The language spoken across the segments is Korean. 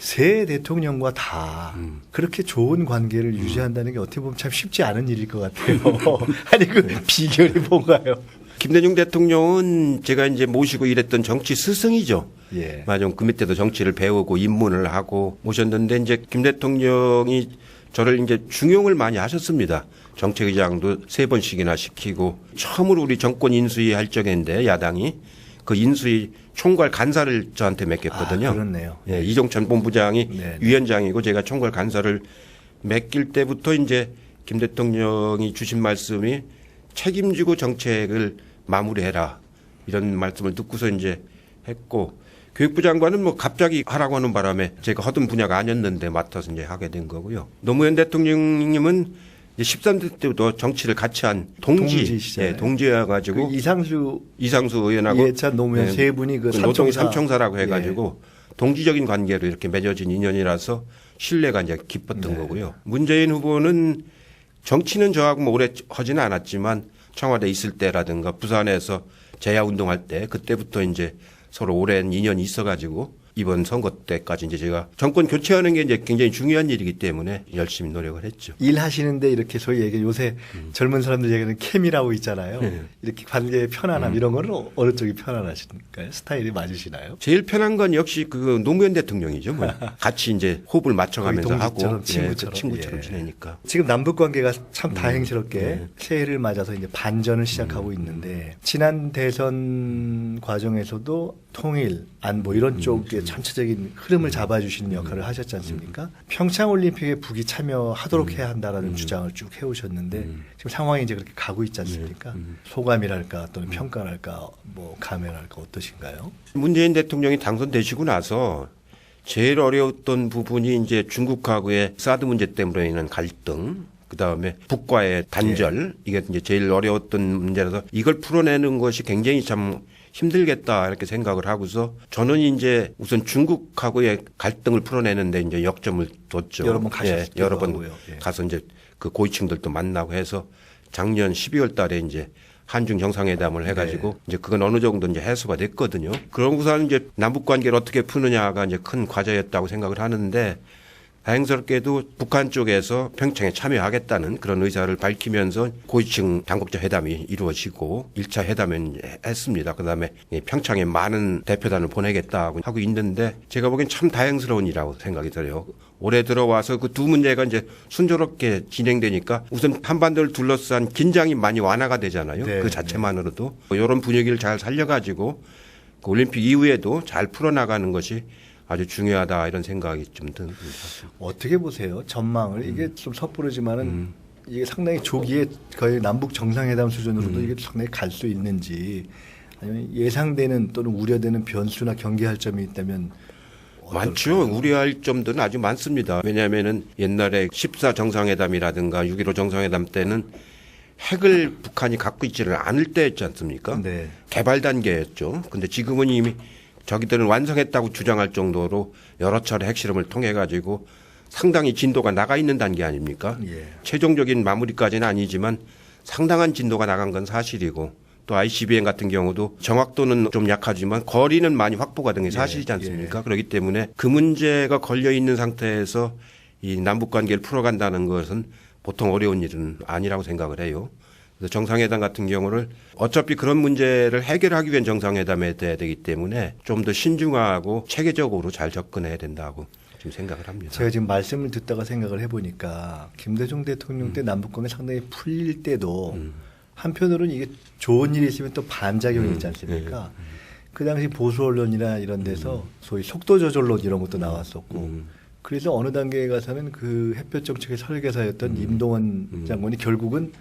새 대통령과 다 그렇게 좋은 관계를 유지한다는 게 어떻게 보면 참 쉽지 않은 일일 것 같아요. 아니 그 비결이 뭔가요? 김대중 대통령은 제가 이제 모시고 일했던 정치 스승이죠. 예. 맞아. 그 밑에도 정치를 배우고 입문을 하고 모셨는데 이제 김 대통령이 저를 이제 중용을 많이 하셨습니다. 정책의장도 3번씩이나 시키고 처음으로 우리 정권 인수위 할 적인데 야당이 그 인수위 총괄 간사를 저한테 맡겼거든요. 아, 그렇네요. 예, 이종찬 본부장이 네. 위원장이고 제가 총괄 간사를 맡길 때부터 이제 김 대통령이 주신 말씀이 책임지고 정책을 마무리해라 이런 말씀을 듣고서 이제 했고 교육부 장관은 뭐 갑자기 하라고 하는 바람에 제가 하던 분야가 아니었는데 맡아서 이제 하게 된 거고요. 노무현 대통령님은 이제 13대 때부터 정치를 같이 한 동지시잖아요. 동지여가지고 그 이상수 의원하고 이해찬 노무현 세 분이 그 노통이 삼총사. 삼총사라고 해가지고 동지적인 관계로 이렇게 맺어진 인연이라서 신뢰가 이제 깊었던 거고요. 문재인 후보는 정치는 저하고 뭐 오래 하지는 않았지만 청와대 있을 때라든가 부산에서 재야 운동할 때 그때부터 이제 서로 오랜 인연이 있어가지고 이번 선거 때까지 이제 제가 정권 교체하는 게 이제 굉장히 중요한 일이기 때문에 열심히 노력을 했죠. 일하시는데 이렇게 소위 얘기 요새 젊은 사람들 얘기하는 케미라고 있잖아요. 이렇게 관계의 편안함 이런 거는 어느 쪽이 편안하실까요? 스타일이 맞으시나요? 제일 편한 건 역시 그 노무현 대통령이죠. 뭐. 같이 이제 호흡을 맞춰가면서 하고 친구처럼 지내니까. 지금 남북 관계가 참 다행스럽게 새해를 맞아서 이제 반전을 시작하고 있는데 지난 대선 과정에서도 통일, 안보 이런 쪽에 전체적인 흐름을 잡아주시는 역할을 하셨지 않습니까? 평창 올림픽에 북이 참여하도록 해야 한다라는 주장을 쭉 해오셨는데 지금 상황이 이제 그렇게 가고 있지 않습니까? 소감이랄까 또는 평가랄까 뭐 감회랄까 어떠신가요? 문재인 대통령이 당선되시고 나서 제일 어려웠던 부분이 이제 중국하고의 사드 문제 때문에 있는 갈등, 그 다음에 북과의 단절, 이게 이제 제일 어려웠던 문제라서 이걸 풀어내는 것이 굉장히 참 힘들겠다 이렇게 생각을 하고서 저는 이제 우선 중국하고의 갈등을 풀어내는데 이제 역점을 뒀죠. 여러 번 가셨기도 여러 번 하고요. 가서 이제 그 고위층들도 만나고 해서 작년 12월 달에 이제 한중 정상회담을 해가지고 이제 그건 어느 정도 이제 해소가 됐거든요. 그러고서는 이제 남북 관계를 어떻게 푸느냐가 이제 큰 과제였다고 생각을 하는데 다행스럽게도 북한 쪽에서 평창에 참여하겠다는 그런 의사를 밝히면서 고위층 당국자 회담이 이루어지고 1차 회담은 했습니다. 그다음에 평창에 많은 대표단을 보내겠다고 하고 있는데 제가 보기엔 참 다행스러운 일이라고 생각이 들어요. 올해 들어와서 그 두 문제가 이제 순조롭게 진행되니까 우선 한반도를 둘러싼 긴장이 많이 완화가 되잖아요. 네, 그 자체만으로도 이런 분위기를 잘 살려가지고 그 올림픽 이후에도 잘 풀어나가는 것이 아주 중요하다 이런 생각이 좀 듭니다. 어떻게 보세요? 전망을 이게 좀 섣부르지만은 이게 상당히 조기에 거의 남북 정상회담 수준으로도 이게 상당히 갈 수 있는지 아니면 예상되는 또는 우려되는 변수나 경계할 점이 있다면 많죠. 우려할 점들은 아주 많습니다. 왜냐하면은 옛날에 14 정상회담이라든가 6.15 정상회담 때는 핵을 북한이 갖고 있지를 않을 때였지 않습니까? 네. 개발 단계였죠. 근데 지금은 이미 저기들은 완성했다고 주장할 정도로 여러 차례 핵실험을 통해 가지고 상당히 진도가 나가 있는 단계 아닙니까? 예. 최종적인 마무리까지는 아니지만 상당한 진도가 나간 건 사실이고 또 ICBM 같은 경우도 정확도는 좀 약하지만 거리는 많이 확보가 된 게 사실이지 않습니까? 그렇기 때문에 그 문제가 걸려 있는 상태에서 이 남북 관계를 풀어간다는 것은 보통 어려운 일은 아니라고 생각을 해요. 그래서 정상회담 같은 경우를 어차피 그런 문제를 해결하기 위한 정상회담에 돼야 되기 때문에 좀 더 신중하고 체계적으로 잘 접근해야 된다고 지금 생각을 합니다. 제가 지금 말씀을 듣다가 생각을 해보니까 김대중 대통령 때 남북관계 상당히 풀릴 때도 한편으로는 이게 좋은 일이 있으면 또 반작용이 있지 않습니까? 그 당시 보수 언론이나 이런 데서 소위 속도 조절론 이런 것도 나왔었고 그래서 어느 단계에 가서는 그 햇볕 정책의 설계사였던 임동원 장관이 결국은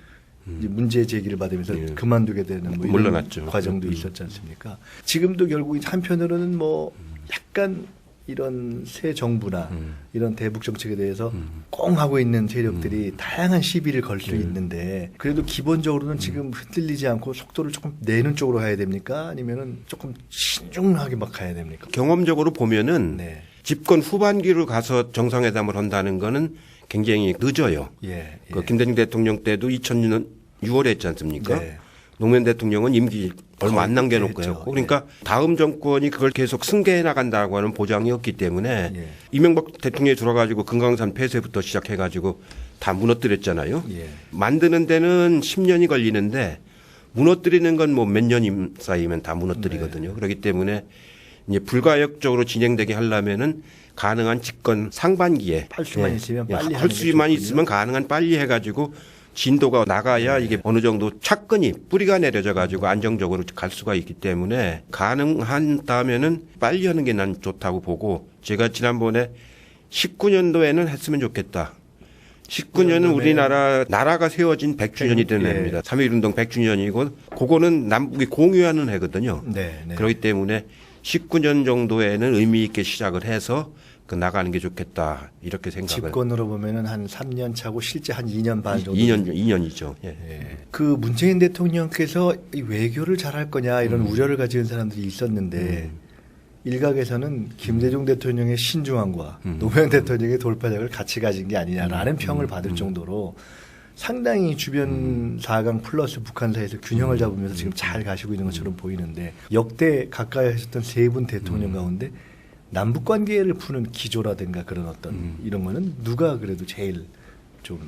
이제 문제 제기를 받으면서 그만두게 되는 뭐 이런 물러났죠. 과정도 있었지 않습니까? 지금도 결국 한편으로는 뭐 약간 이런 새 정부나 이런 대북 정책에 대해서 꽁 하고 있는 세력들이 다양한 시비를 걸 수 있는데 그래도 기본적으로는 지금 흔들리지 않고 속도를 조금 내는 쪽으로 가야 됩니까? 아니면은 조금 신중하게 막 가야 됩니까? 경험적으로 보면은 네. 집권 후반기로 가서 정상회담을 한다는 거는 굉장히 늦어요. 예, 예. 그 김대중 대통령 때도 2000년 6월에 했지 않습니까? 네. 노무현 대통령은 임기 얼마 안 남겨놓고 했죠. 했고 그러니까 다음 정권이 그걸 계속 승계해 나간다고 하는 보장이 없기 때문에 예. 이명박 대통령이 들어가지고 금강산 폐쇄부터 시작해가지고 다 무너뜨렸잖아요. 예. 만드는 데는 10년이 걸리는데 무너뜨리는 건 뭐 몇 년 사이면 다 무너뜨리거든요. 네. 그렇기 때문에 이제 불가역적으로 진행되게 하려면은 가능한 집권 상반기에 할 수만 있으면 빨리 하는 할 게 수만 좋군요. 있으면 가능한 빨리 해가지고 진도가 나가야 이게 어느 정도 차근히 뿌리가 내려져 가지고 안정적으로 갈 수가 있기 때문에 가능한다면은 빨리 하는 게 난 좋다고 보고 제가 지난번에 19년도에는 했으면 좋겠다. 19년은 우리나라 나라가 세워진 100주년이 되는 예. 해입니다. 3.1운동 100주년이고 그거는 남북이 공유하는 해거든요. 네, 네. 그렇기 때문에 19년 정도에는 의미 있게 시작을 해서 그 나가는 게 좋겠다 이렇게 생각을. 집권으로 보면은 한 3년 차고 실제 한 2년 반 정도. 2년이죠. 예. 예. 그 문재인 대통령께서 이 외교를 잘할 거냐 이런 우려를 가지는 사람들이 있었는데 일각에서는 김대중 대통령의 신중함과 노무현 대통령의 돌파력을 같이 가진 게 아니냐라는 평을 받을 정도로 상당히 주변 4강 플러스 북한 사이에서 균형을 잡으면서 지금 잘 가시고 있는 것처럼 보이는데 역대 가까이 하셨던 세 분 대통령 가운데 남북 관계를 푸는 기조라든가 그런 어떤 이런 거는 누가 그래도 제일 좀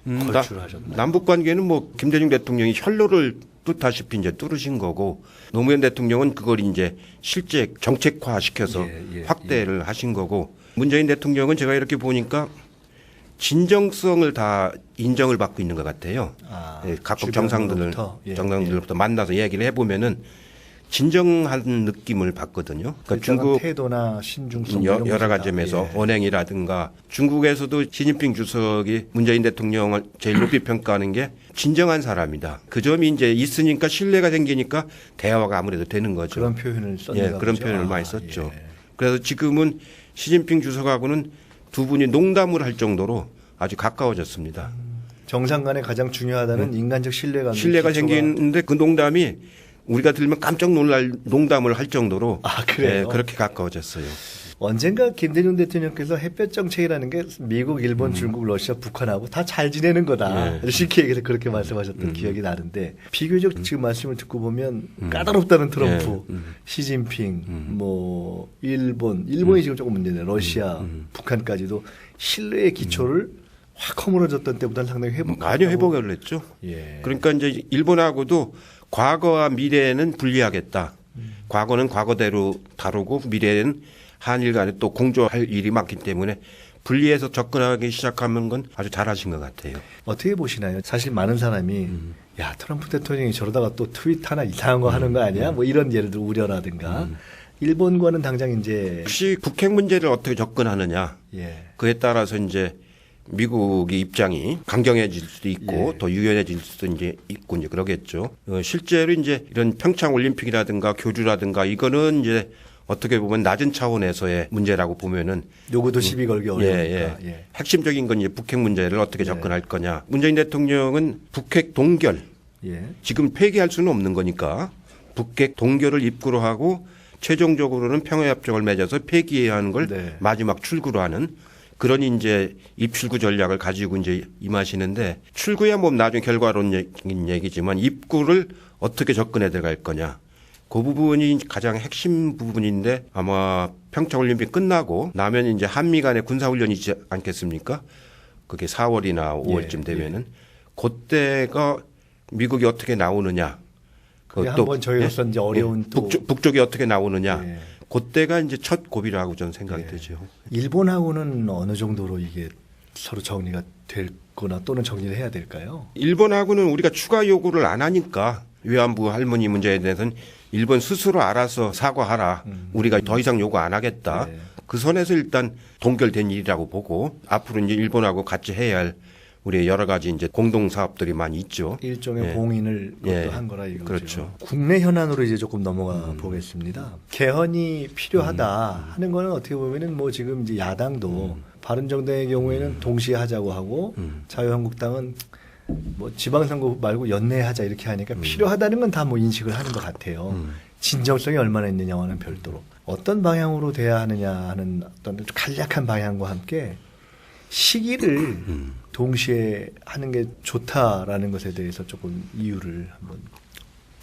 걸출하셨나요? 남북 관계는 뭐 김대중 대통령이 혈로를 뚫다시피 이제 뚫으신 거고 노무현 대통령은 그걸 이제 실제 정책화 시켜서 확대를 하신 거고 문재인 대통령은 제가 이렇게 보니까 진정성을 다 인정을 받고 있는 것 같아요. 각국 정상들로부터 만나서 얘기를 해보면은 진정한 느낌을 받거든요. 그러니까 중국 태도나 신중성 여러 가지 점에서 언행이라든가 중국에서도 시진핑 주석이 문재인 대통령을 제일 높이 평가하는 게 진정한 사람이다. 그 점이 이제 있으니까 신뢰가 생기니까 대화가 아무래도 되는 거죠. 그런 표현을 썼네요. 그런 표현을 많이 썼죠. 그래서 지금은 시진핑 주석하고는 두 분이 농담을 할 정도로 아주 가까워졌습니다. 정상 간에 가장 중요하다는 인간적 신뢰가 생기는데 그 농담이 우리가 들으면 깜짝 놀랄 농담을 할 정도로 그래요? 그렇게 가까워졌어요. 언젠가 김대중 대통령께서 햇볕 정책이라는 게 미국, 일본, 중국, 러시아, 북한하고 다 잘 지내는 거다. 쉽게 얘기해서 그렇게 말씀하셨던 기억이 나는데 비교적 지금 말씀을 듣고 보면 까다롭다는 트럼프, 시진핑, 뭐 일본이 지금 조금 문제네요. 러시아, 북한까지도 신뢰의 기초를 확 허물어졌던 때보다는 상당히 많이 회복을 했죠. 그러니까 이제 일본하고도 과거와 미래에는 분리하겠다. 과거는 과거대로 다루고 미래에는 한일 간에 또 공조할 일이 많기 때문에 분리해서 접근하기 시작하는 건 아주 잘하신 것 같아요. 어떻게 보시나요? 사실 많은 사람이 야 트럼프 대통령이 저러다가 또 트윗 하나 이상한 거 하는 거 아니야? 뭐 이런 예를 들어 우려라든가 일본과는 당장 이제 혹시 북핵 문제를 어떻게 접근하느냐 그에 따라서 이제 미국의 입장이 강경해질 수도 있고 더 유연해질 수도 이제 있고 이제 그러겠죠. 실제로 이제 이런 평창 올림픽이라든가 교류라든가 이거는 이제 어떻게 보면 낮은 차원에서의 문제라고 보면은 요거도 시비 걸기 어려우니까. 핵심적인 건 이제 북핵 문제를 어떻게 접근할 거냐. 문재인 대통령은 북핵 동결 지금 폐기할 수는 없는 거니까 북핵 동결을 입구로 하고 최종적으로는 평화협정을 맺어서 폐기해야 하는 걸 마지막 출구로 하는 그런 이제 입출구 전략을 가지고 이제 임하시는데 출구야 뭐 나중에 결과론적인 얘기지만 입구를 어떻게 접근해 들어갈 거냐. 그 부분이 가장 핵심 부분인데 아마 평창올림픽 끝나고 나면 이제 한미 간의 군사훈련이 있지 않겠습니까? 그게 4월이나 5월쯤 되면은 그때가 미국이 어떻게 나오느냐. 그게 한번 저희로서 이제 어려운 또 북쪽이 어떻게 나오느냐. 그때가 이제 첫 고비라고 저는 생각이 되죠. 일본하고는 어느 정도로 이게 서로 정리가 될 거나 또는 정리를 해야 될까요? 일본하고는 우리가 추가 요구를 안 하니까 위안부 할머니 문제에 대해서는 일본 스스로 알아서 사과하라. 우리가 더 이상 요구 안 하겠다. 그 선에서 일단 동결된 일이라고 보고 앞으로 이제 일본하고 같이 해야 할 우리의 여러 가지 이제 공동 사업들이 많이 있죠. 일종의 공인을 한 거라 이거죠. 그렇죠. 국내 현안으로 이제 조금 넘어가 보겠습니다. 개헌이 필요하다 하는 거는 어떻게 보면은 뭐 지금 이제 야당도 바른정당의 경우에는 동시에 하자고 하고 자유한국당은 뭐 지방선거 말고 연내하자 이렇게 하니까 필요하다는 건 다 뭐 인식을 하는 것 같아요. 진정성이 얼마나 있느냐와는 별도로 어떤 방향으로 돼야 하느냐 하는 어떤 간략한 방향과 함께 시기를 동시에 하는 게 좋다라는 것에 대해서 조금 이유를 한번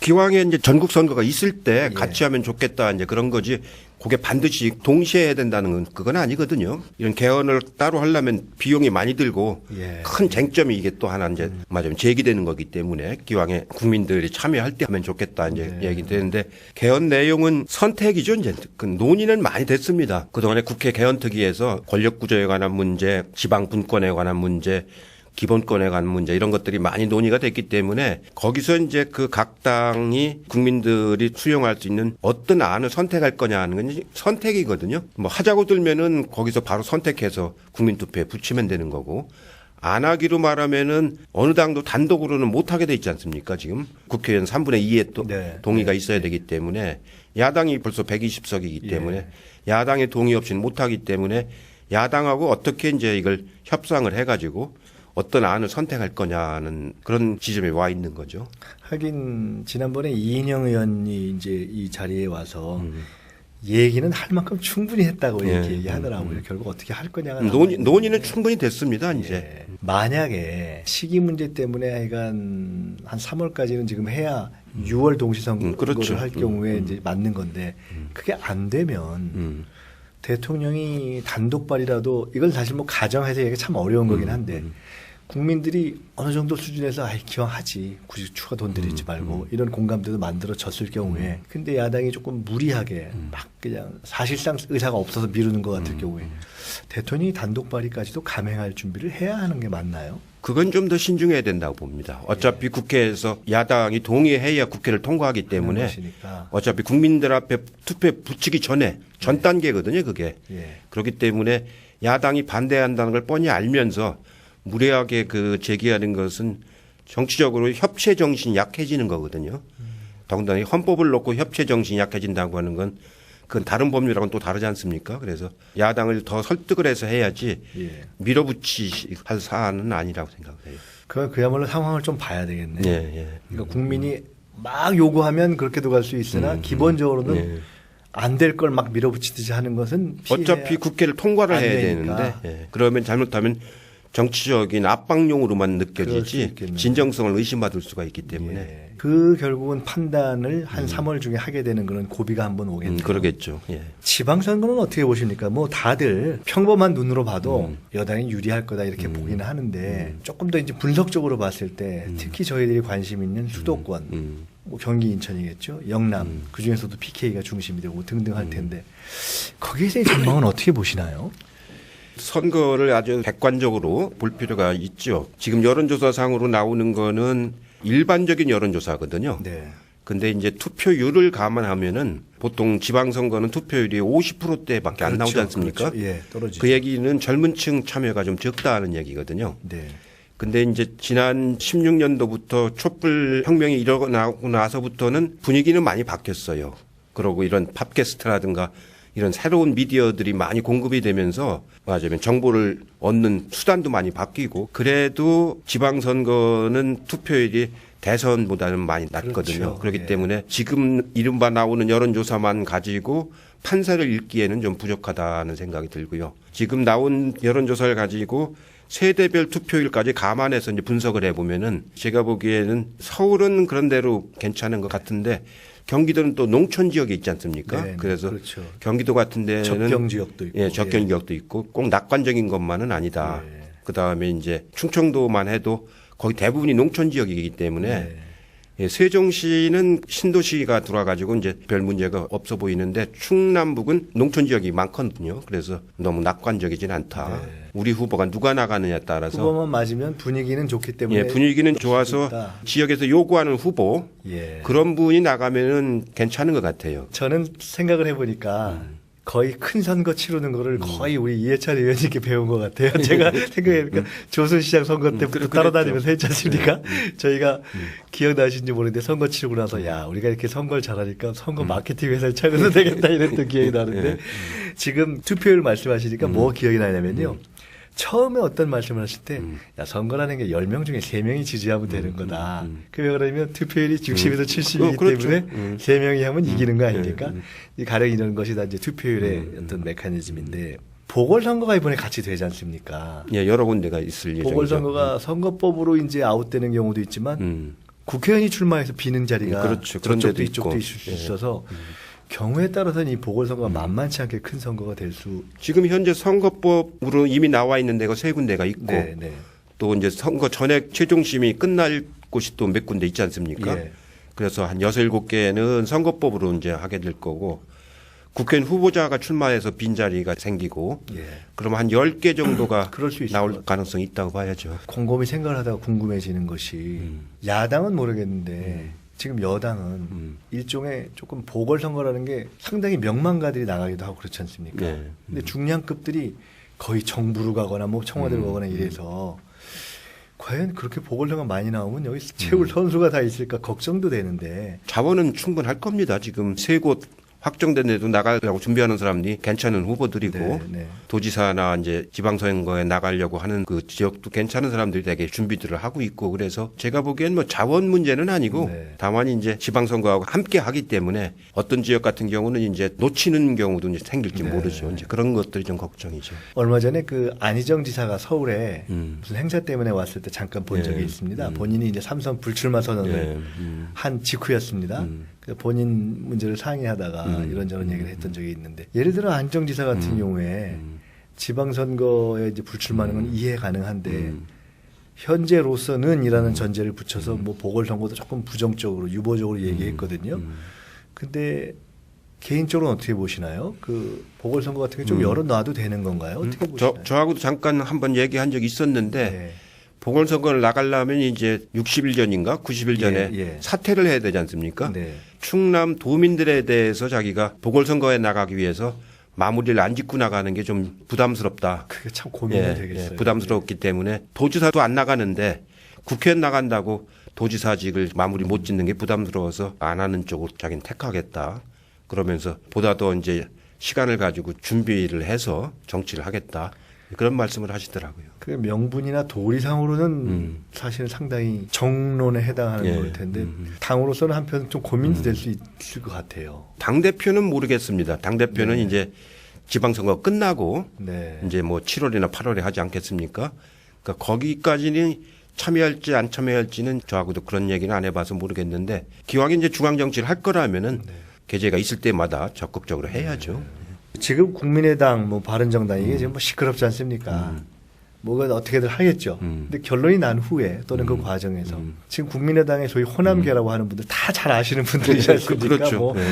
기왕에 이제 전국 선거가 있을 때 예. 같이 하면 좋겠다 이제 그런 거지. 그게 반드시 동시에 해야 된다는 건 그건 아니거든요. 이런 개헌을 따로 하려면 비용이 많이 들고 예. 큰 쟁점이 이게 또 하나 이제 맞으면 제기되는 거기 때문에 기왕에 국민들이 참여할 때 하면 좋겠다 이제 얘기 되는데 개헌 내용은 선택이죠. 이제 그 논의는 많이 됐습니다. 그동안에 국회 개헌특위에서 권력 구조에 관한 문제, 지방 분권에 관한 문제, 기본권에 관한 문제 이런 것들이 많이 논의가 됐기 때문에 거기서 이제 그 각 당이 국민들이 수용할 수 있는 어떤 안을 선택할 거냐 하는 건 선택이거든요. 뭐 하자고 들면은 거기서 바로 선택해서 국민투표에 붙이면 되는 거고 안 하기로 말하면은 어느 당도 단독으로는 못 하게 돼 있지 않습니까? 지금 국회의원 3분의 2의 또 네. 동의가 있어야 되기 때문에 야당이 벌써 120석이기 때문에 예. 야당의 동의 없이는 못 하기 때문에 야당하고 어떻게 이제 이걸 협상을 해가지고 어떤 안을 선택할 거냐는 그런 지점에 와 있는 거죠. 하긴 지난번에 이인영 의원이 이제 이 자리에 와서 얘기는 할 만큼 충분히 했다고 예. 얘기하더라고요. 결국 어떻게 할 거냐가 논의는 충분히 됐습니다. 이제 예. 만약에 시기 문제 때문에 하여간 한 3월까지는 지금 해야 6월 동시선거를 그렇죠. 할 경우에 이제 맞는 건데 그게 안 되면 대통령이 단독발이라도 이건 사실 뭐 가정해서 얘기가 참 어려운 거긴 한데 국민들이 어느 정도 수준에서 아이 기왕 하지 굳이 추가 돈 들이지 말고 이런 공감대도 만들어졌을 경우에 근데 야당이 조금 무리하게 막 그냥 사실상 의사가 없어서 미루는 것 같을 경우에 대통령이 단독 발의까지도 감행할 준비를 해야 하는 게 맞나요? 그건 좀 더 신중해야 된다고 봅니다. 어차피 국회에서 야당이 동의해야 국회를 통과하기 때문에 것이니까. 어차피 국민들 앞에 투표에 붙이기 전에 전 단계거든요. 그게. 예. 그렇기 때문에 야당이 반대한다는 걸 뻔히 알면서 무례하게 그 제기하는 것은 정치적으로 협체 정신이 약해지는 거거든요. 더군다나 헌법을 놓고 협체 정신이 약해진다고 하는 건 그건 다른 법률하고는 또 다르지 않습니까? 그래서 야당을 더 설득을 해서 해야지 예. 밀어붙이할 사안은 아니라고 생각해요. 그야말로 상황을 좀 봐야 되겠네. 예, 예. 그러니까 국민이 막 요구하면 그렇게도 갈 수 있으나 기본적으로는 예. 안 될 걸 막 밀어붙이듯이 하는 것은 어차피 국회를 통과를 안 해야 되니까. 되는데 예. 그러면 잘못하면 정치적인 압박용으로만 그럴 수 느껴지지 있겠네요. 진정성을 의심받을 수가 있기 때문에 예. 그 결국은 판단을 한 3월 중에 하게 되는 그런 고비가 한번 오겠네요. 그러겠죠. 예. 지방선거는 어떻게 보십니까? 뭐 다들 평범한 눈으로 봐도 여당이 유리할 거다 이렇게 보기는 하는데 조금 더 이제 분석적으로 봤을 때 특히 저희들이 관심 있는 수도권 뭐 경기 인천이겠죠. 영남 그중에서도 PK가 중심이 되고 등등 할 텐데 거기에서의 전망은 어떻게 보시나요? 선거를 아주 객관적으로 볼 필요가 있죠. 지금 여론조사상으로 나오는 거는 일반적인 여론조사거든요. 네. 근데 이제 투표율을 감안하면은 보통 지방선거는 투표율이 50%대밖에 안 나오지 않습니까? 그렇죠. 예, 떨어지죠. 그 얘기는 젊은 층 참여가 좀 적다는 얘기거든요. 네. 근데 이제 지난 16년도부터 촛불 혁명이 일어나고 나서부터는 분위기는 많이 바뀌었어요. 그러고 이런 팟캐스트라든가 이런 새로운 미디어들이 많이 공급이 되면서 맞으면 정보를 얻는 수단도 많이 바뀌고 그래도 지방선거는 투표율이 대선보다는 많이 낮거든요. 그렇죠. 그렇기 예. 때문에 지금 이른바 나오는 여론조사만 가지고 판세를 읽기에는 좀 부족하다는 생각이 들고요. 지금 나온 여론조사를 가지고 세대별 투표율까지 감안해서 이제 분석을 해보면은 제가 보기에는 서울은 그런 대로 괜찮은 것 같은데 경기도는 또 농촌 지역이 있지 않습니까? 네, 그래서 그렇죠. 경기도 같은 데는 접경 지역도 있고. 예, 접경 지역도 있고 꼭 낙관적인 것만은 아니다. 네. 그다음에 이제 충청도만 해도 거의 대부분이 농촌 지역이기 때문에 네. 예, 세종시는 신도시가 들어와가지고 이제 별 문제가 없어 보이는데 충남북은 농촌 지역이 많거든요. 그래서 너무 낙관적이진 않다. 네. 우리 후보가 누가 나가느냐에 따라서 후보만 맞으면 분위기는 좋기 때문에 예, 분위기는 수 좋아서 있다. 지역에서 요구하는 후보 예. 그런 분이 나가면은 괜찮은 것 같아요. 저는 생각을 해보니까 거의 큰 선거 치르는 거를 거의 우리 이해찬 의원님께 배운 것 같아요. 제가 생각해보니까 조선시장 선거 때부터 그랬죠. 따라다니면서 했지 않습니까? 저희가 기억나신지 모르는데 선거 치르고 나서 야 우리가 이렇게 선거를 잘하니까 선거 마케팅 회사를 차려도 되겠다 이랬던 기억이 나는데 지금 투표율 말씀하시니까 뭐 기억이 나냐면요. 처음에 어떤 말씀을 하실 때, 야, 선거라는 게 10명 중에 3명이 지지하면 되는 거다. 그러면 투표율이 60에서 70이기 그렇죠. 때문에 3명이 하면 이기는 거 아닙니까? 이 가령 이런 것이 다 이제 투표율의 어떤 메커니즘인데, 보궐선거가 이번에 같이 되지 않습니까? 예, 여러 군데가 있을 예정이죠. 보궐선거가 선거법으로 이제 아웃되는 경우도 있지만, 국회의원이 출마해서 비는 자리가 그렇죠. 그런 데도 저쪽도 이쪽도 있고. 있을 수 예. 있어서 경우에 따라서는 이 보궐선거가 만만치 않게 큰 선거가 될 수. 지금 현재 선거법으로 이미 나와 있는 데가 세 군데가 있고 네, 네. 또 이제 선거 전액 최종심이 끝날 곳이 또 몇 군데 있지 않습니까? 예. 그래서 한 6, 7개는 선거법으로 이제 하게 될 거고 국회의원 후보자가 출마해서 빈자리가 생기고 예. 그러면 한 10개 정도가 그럴 수 있을 것 나올 같아요. 가능성이 있다고 봐야죠. 곰곰이 생각을 하다가 궁금해지는 것이 야당은 모르겠는데 지금 여당은 일종의 조금 보궐선거라는 게 상당히 명망가들이 나가기도 하고 그렇지 않습니까? 네. 근데 중량급들이 거의 정부로 가거나 뭐 청와대로 가거나 이래서 과연 그렇게 보궐선거 많이 나오면 여기 채울 선수가 다 있을까 걱정도 되는데. 자원은 충분할 겁니다. 지금 세 곳 확정된 데도 나가려고 준비하는 사람들이 괜찮은 후보들이고 네, 네. 도지사나 이제 지방선거에 나가려고 하는 그 지역도 괜찮은 사람들이 되게 준비들을 하고 있고 그래서 제가 보기엔 뭐 자원 문제는 아니고 네. 다만 이제 지방선거하고 함께 하기 때문에 어떤 지역 같은 경우는 이제 놓치는 경우도 이제 생길지 네. 모르죠. 이제 그런 것들이 좀 걱정이죠. 얼마 전에 그 안희정 지사가 서울에 무슨 행사 때문에 왔을 때 잠깐 본 적이 있습니다. 본인이 이제 삼선 불출마 선언을 한 직후였습니다. 그래서 본인 문제를 상의하다가 이런저런 얘기를 했던 적이 있는데 예를 들어 안희정 지사 같은 경우에 지방선거에 이제 불출마하는 건 이해 가능한데 현재로서는이라는 전제를 붙여서 뭐 보궐선거도 조금 부정적으로 유보적으로 얘기했거든요. 근데 개인적으로는 어떻게 보시나요? 그 보궐선거 같은 게 좀 열어놔도 되는 건가요? 어떻게 보시나요? 저하고도 잠깐 한번 얘기한 적이 있었는데 네. 보궐선거를 나가려면 이제 60일 전인가 90일 전에 예. 사퇴를 해야 되지 않습니까? 네. 충남 도민들에 대해서 자기가 보궐선거에 나가기 위해서 마무리를 안 짓고 나가는 게 좀 부담스럽다. 그게 참 고민이 되겠어요. 부담스럽기 때문에 도지사도 안 나가는데 국회의원 나간다고 도지사직을 마무리 못 짓는 게 부담스러워서 안 하는 쪽으로 자기는 택하겠다. 그러면서 보다 더 이제 시간을 가지고 준비를 해서 정치를 하겠다. 그런 말씀을 하시더라고요. 그 명분이나 도리상으로는 사실 상당히 정론에 해당하는 예. 걸 텐데 당으로서는 한편 좀 고민이 될 수 있을 것 같아요. 당대표는 모르겠습니다. 당대표는 이제 지방선거 끝나고 네. 이제 뭐 7월이나 8월에 하지 않겠습니까? 그러니까 거기까지는 참여할지 안 참여할지는 저하고도 그런 얘기는 안 해봐서 모르겠는데 기왕에 이제 중앙정치를 할 거라면은 계제가 있을 때마다 적극적으로 해야죠. 지금 국민의당, 뭐 바른정당 이게 지금 뭐 시끄럽지 않습니까? 뭐가 어떻게든 하겠죠. 근데 결론이 난 후에 또는 그 과정에서 지금 국민의당의 소위 호남계라고 하는 분들 다 잘 아시는 분들이지 않습니까? 그렇죠. 뭐, 네.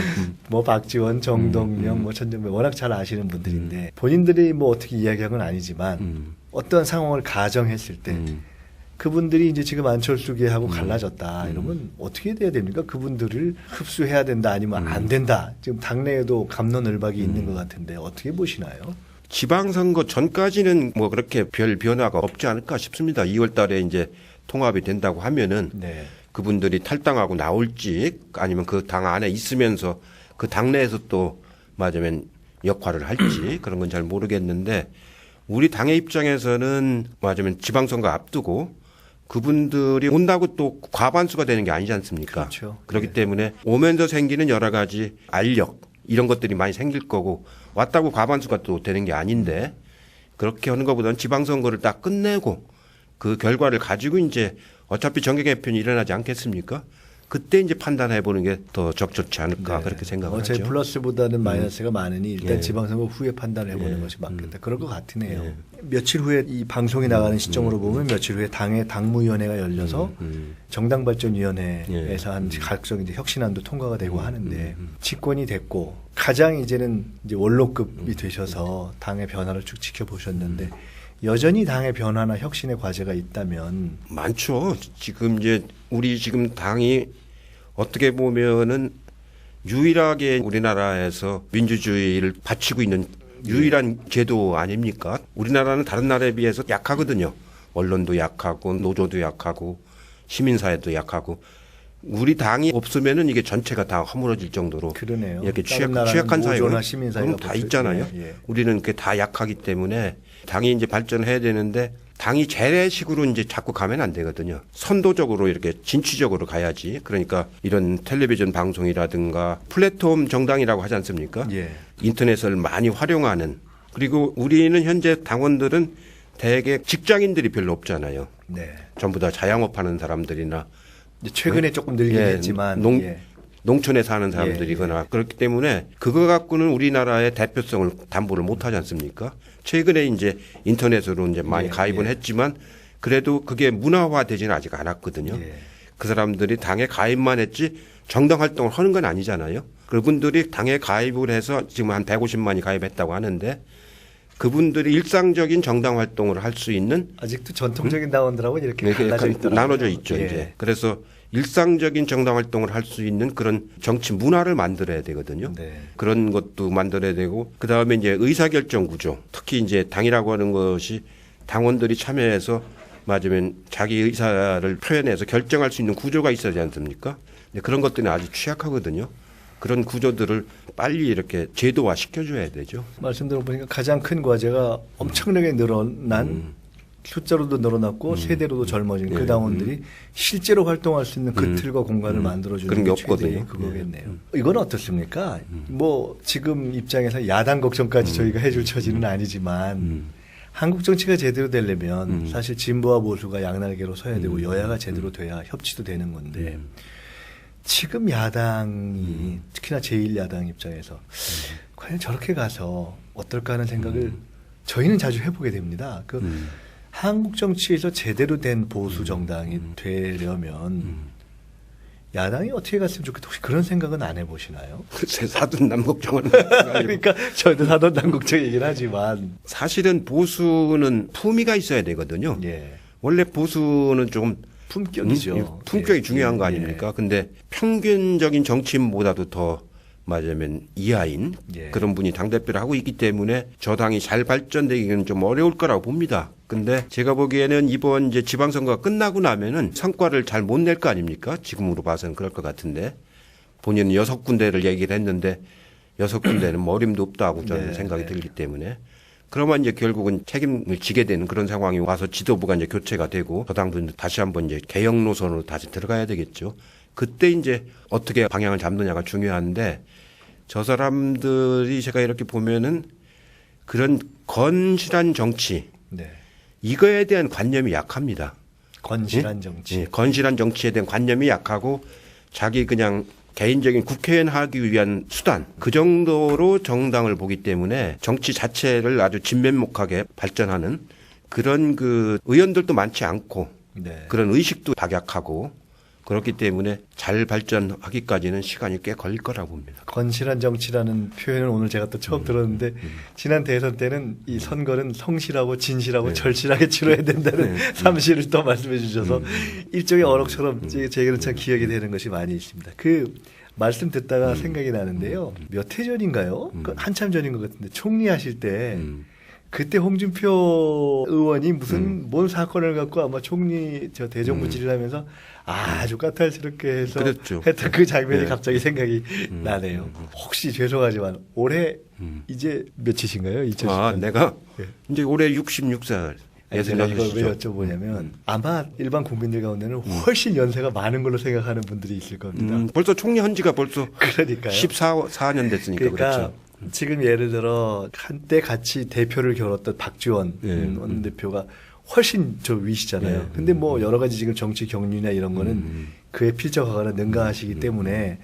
뭐 박지원, 정동영, 뭐 천정배 워낙 잘 아시는 분들인데 본인들이 뭐 어떻게 이야기한 건 아니지만 어떤 상황을 가정했을 때 그분들이 이제 지금 안철수계하고 갈라졌다 이러면 어떻게 돼야 됩니까? 그분들을 흡수해야 된다 아니면 안 된다. 지금 당내에도 갑론을박이 있는 것 같은데 어떻게 보시나요? 지방선거 전까지는 뭐 그렇게 별 변화가 없지 않을까 싶습니다. 2월 달에 이제 통합이 된다고 하면은 네. 그분들이 탈당하고 나올지 아니면 그 당 안에 있으면서 그 당내에서 또 맞으면 역할을 할지 그런 건 잘 모르겠는데 우리 당의 입장에서는 맞으면 지방선거 앞두고 그분들이 온다고 또 과반수가 되는 게 아니지 않습니까? 그렇죠. 그렇기 네. 때문에 오면서 생기는 여러 가지 알력 이런 것들이 많이 생길 거고 왔다고 과반수가 또 되는 게 아닌데 그렇게 하는 것보다는 지방선거를 딱 끝내고 그 결과를 가지고 이제 어차피 정계 개편이 일어나지 않겠습니까? 그때 이제 판단해 보는 게 더 적절치 않을까 그렇게 생각을 어차피 하죠. 플러스보다는 마이너스가 많으니 일단 예. 지방선거 후에 판단해 보는 것이 맞겠다. 그럴 것 같으네요. 며칠 후에 이 방송이 나가는 시점으로 보면 며칠 후에 당의 당무위원회가 열려서 정당발전위원회에서 한 각종 이제 혁신안도 통과가 되고 하는데 집권이 됐고 가장 이제는 이제 원로급이 되셔서 당의 변화를 쭉 지켜보셨는데 여전히 당의 변화나 혁신의 과제가 있다면 많죠. 지금 이제 우리 지금 당이 어떻게 보면은 유일하게 우리나라에서 민주주의를 바치고 있는 유일한 제도 아닙니까? 우리나라는 다른 나라에 비해서 약하거든요. 언론도 약하고 노조도 약하고 시민사회도 약하고 우리 당이 없으면은 이게 전체가 다 허물어질 정도로 그러네요. 이렇게 다른 나라는 취약한 사회가 노조나 시민사회가 다 있잖아요. 예, 예. 우리는 그게 다 약하기 때문에 당이 이제 발전해야 되는데 당이 재래식으로 이제 자꾸 가면 안 되거든요. 선도적으로 이렇게 진취적으로 가야지. 그러니까 이런 텔레비전 방송이라든가 플랫폼 정당이라고 하지 않습니까? 예. 인터넷을 많이 활용하는 그리고 우리는 현재 당원들은 대개 직장인들이 별로 없잖아요. 네. 전부 다 자영업하는 사람들이나 이제 최근에 조금 늘긴 했지만 농촌에 사는 사람들이거나 그렇기 때문에 그거 갖고는 우리나라의 대표성을 담보를 못하지 않습니까? 최근에 이제 인터넷으로 이제 많이 가입은 했지만 그래도 그게 문화화되지는 아직 않았거든요. 그 사람들이 당에 가입만 했지 정당 활동을 하는 건 아니잖아요. 그분들이 당에 가입을 해서 지금 한 150만이 가입했다고 하는데 그분들이 일상적인 정당 활동을 할 수 있는 아직도 전통적인 당원들하고 이렇게 갈라져 있더라고요. 나눠져 있죠. 이제 그래서 일상적인 정당 활동을 할 수 있는 그런 정치 문화를 만들어야 되거든요. 그런 것도 만들어야 되고 그 다음에 이제 의사결정 구조, 특히 이제 당이라고 하는 것이 당원들이 참여해서 맞으면 자기 의사를 표현해서 결정할 수 있는 구조가 있어야 되지 않습니까? 근데 그런 것들이 아주 취약하거든요. 그런 구조들을 빨리 이렇게 제도화 시켜줘야 되죠. 말씀 들어보니까 가장 큰 과제가 엄청나게 늘어난 숫자로도 늘어났고 세대로도 젊어진 그 당원들이 실제로 활동할 수 있는 그 틀과 공간을 만들어주는 그런 게 게 없거든요. 최대의 그거겠네요. 이건 어떻습니까? 뭐 지금 입장에서 야당 걱정까지 저희가 해줄 처지는 아니지만 한국 정치가 제대로 되려면 사실 진보와 보수가 양날개로 서야 되고 여야가 제대로 돼야 협치도 되는 건데 지금 야당이 특히나 제1야당 입장에서 과연 저렇게 가서 어떨까 하는 생각을 저희는 자주 해보게 됩니다. 한국 정치에서 제대로 된 보수 정당이 되려면 야당이 어떻게 갔으면 좋겠다. 혹시 그런 생각은 안 해보시나요? 글쎄 사돈남 걱정은 그러니까 저희도 사돈남 걱정이긴 하지만 사실은 보수는 품위가 있어야 되거든요. 원래 보수는 조금 품격이죠. 품격이 중요한 거 아닙니까? 근데 평균적인 정치인보다도 더 맞으면 이하인 그런 분이 당대표를 하고 있기 때문에 저 당이 잘 발전되기는 좀 어려울 거라고 봅니다. 근데 제가 보기에는 이번 이제 지방선거가 끝나고 나면은 성과를 잘 못 낼 거 아닙니까? 지금으로 봐서는 그럴 것 같은데 본인은 6군데를 얘기를 했는데 6군데는 머림도 없다고 저는 생각이 들기 때문에 그러면 이제 결국은 책임을 지게 되는 그런 상황이 와서 지도부가 이제 교체가 되고 저 당도 다시 한번 이제 개혁 노선으로 다시 들어가야 되겠죠. 그때 이제 어떻게 방향을 잡느냐가 중요한데 저 사람들이 제가 이렇게 보면은 그런 건실한 정치 이거에 대한 관념이 약합니다. 건실한 정치. 건실한 정치에 대한 관념이 약하고 자기 그냥 개인적인 국회의원 하기 위한 수단 그 정도로 정당을 보기 때문에 정치 자체를 아주 진면목하게 발전하는 그런 그 의원들도 많지 않고 그런 의식도 박약하고 그렇기 때문에 잘 발전하기까지는 시간이 꽤 걸릴 거라고 봅니다. 건실한 정치라는 표현을 오늘 제가 또 처음 들었는데 지난 대선 때는 이 선거는 성실하고 진실하고 절실하게 치러야 된다는 사실을 또 말씀해 주셔서 일종의 어록처럼 제게는 참 기억이 되는 것이 많이 있습니다. 그 말씀 듣다가 생각이 나는데요. 몇 해 전인가요? 한참 전인 것 같은데 총리하실 때 그때 홍준표 의원이 무슨 뭔 사건을 갖고 아마 총리 대정부 질의하면서 아주 까탈스럽게 해서 했던 그 장면이 갑자기 생각이 나네요. 혹시 죄송하지만 올해 이제 몇이신가요? 2010년. 내가 이제 올해 66살. 제가 이걸 왜 여쭤보냐면 아마 일반 국민들 가운데는 훨씬 연세가 많은 걸로 생각하는 분들이 있을 겁니다. 벌써 총리 한 지가 벌써 그러니까요. 14년 됐으니까 그렇죠. 지금 예를 들어 한때 같이 대표를 겨뤘던 박지원 원내대표가 훨씬 저 위시잖아요. 근데 뭐 여러 가지 지금 정치 경륜이나 이런 거는 그에 필적하거나 능가하시기 때문에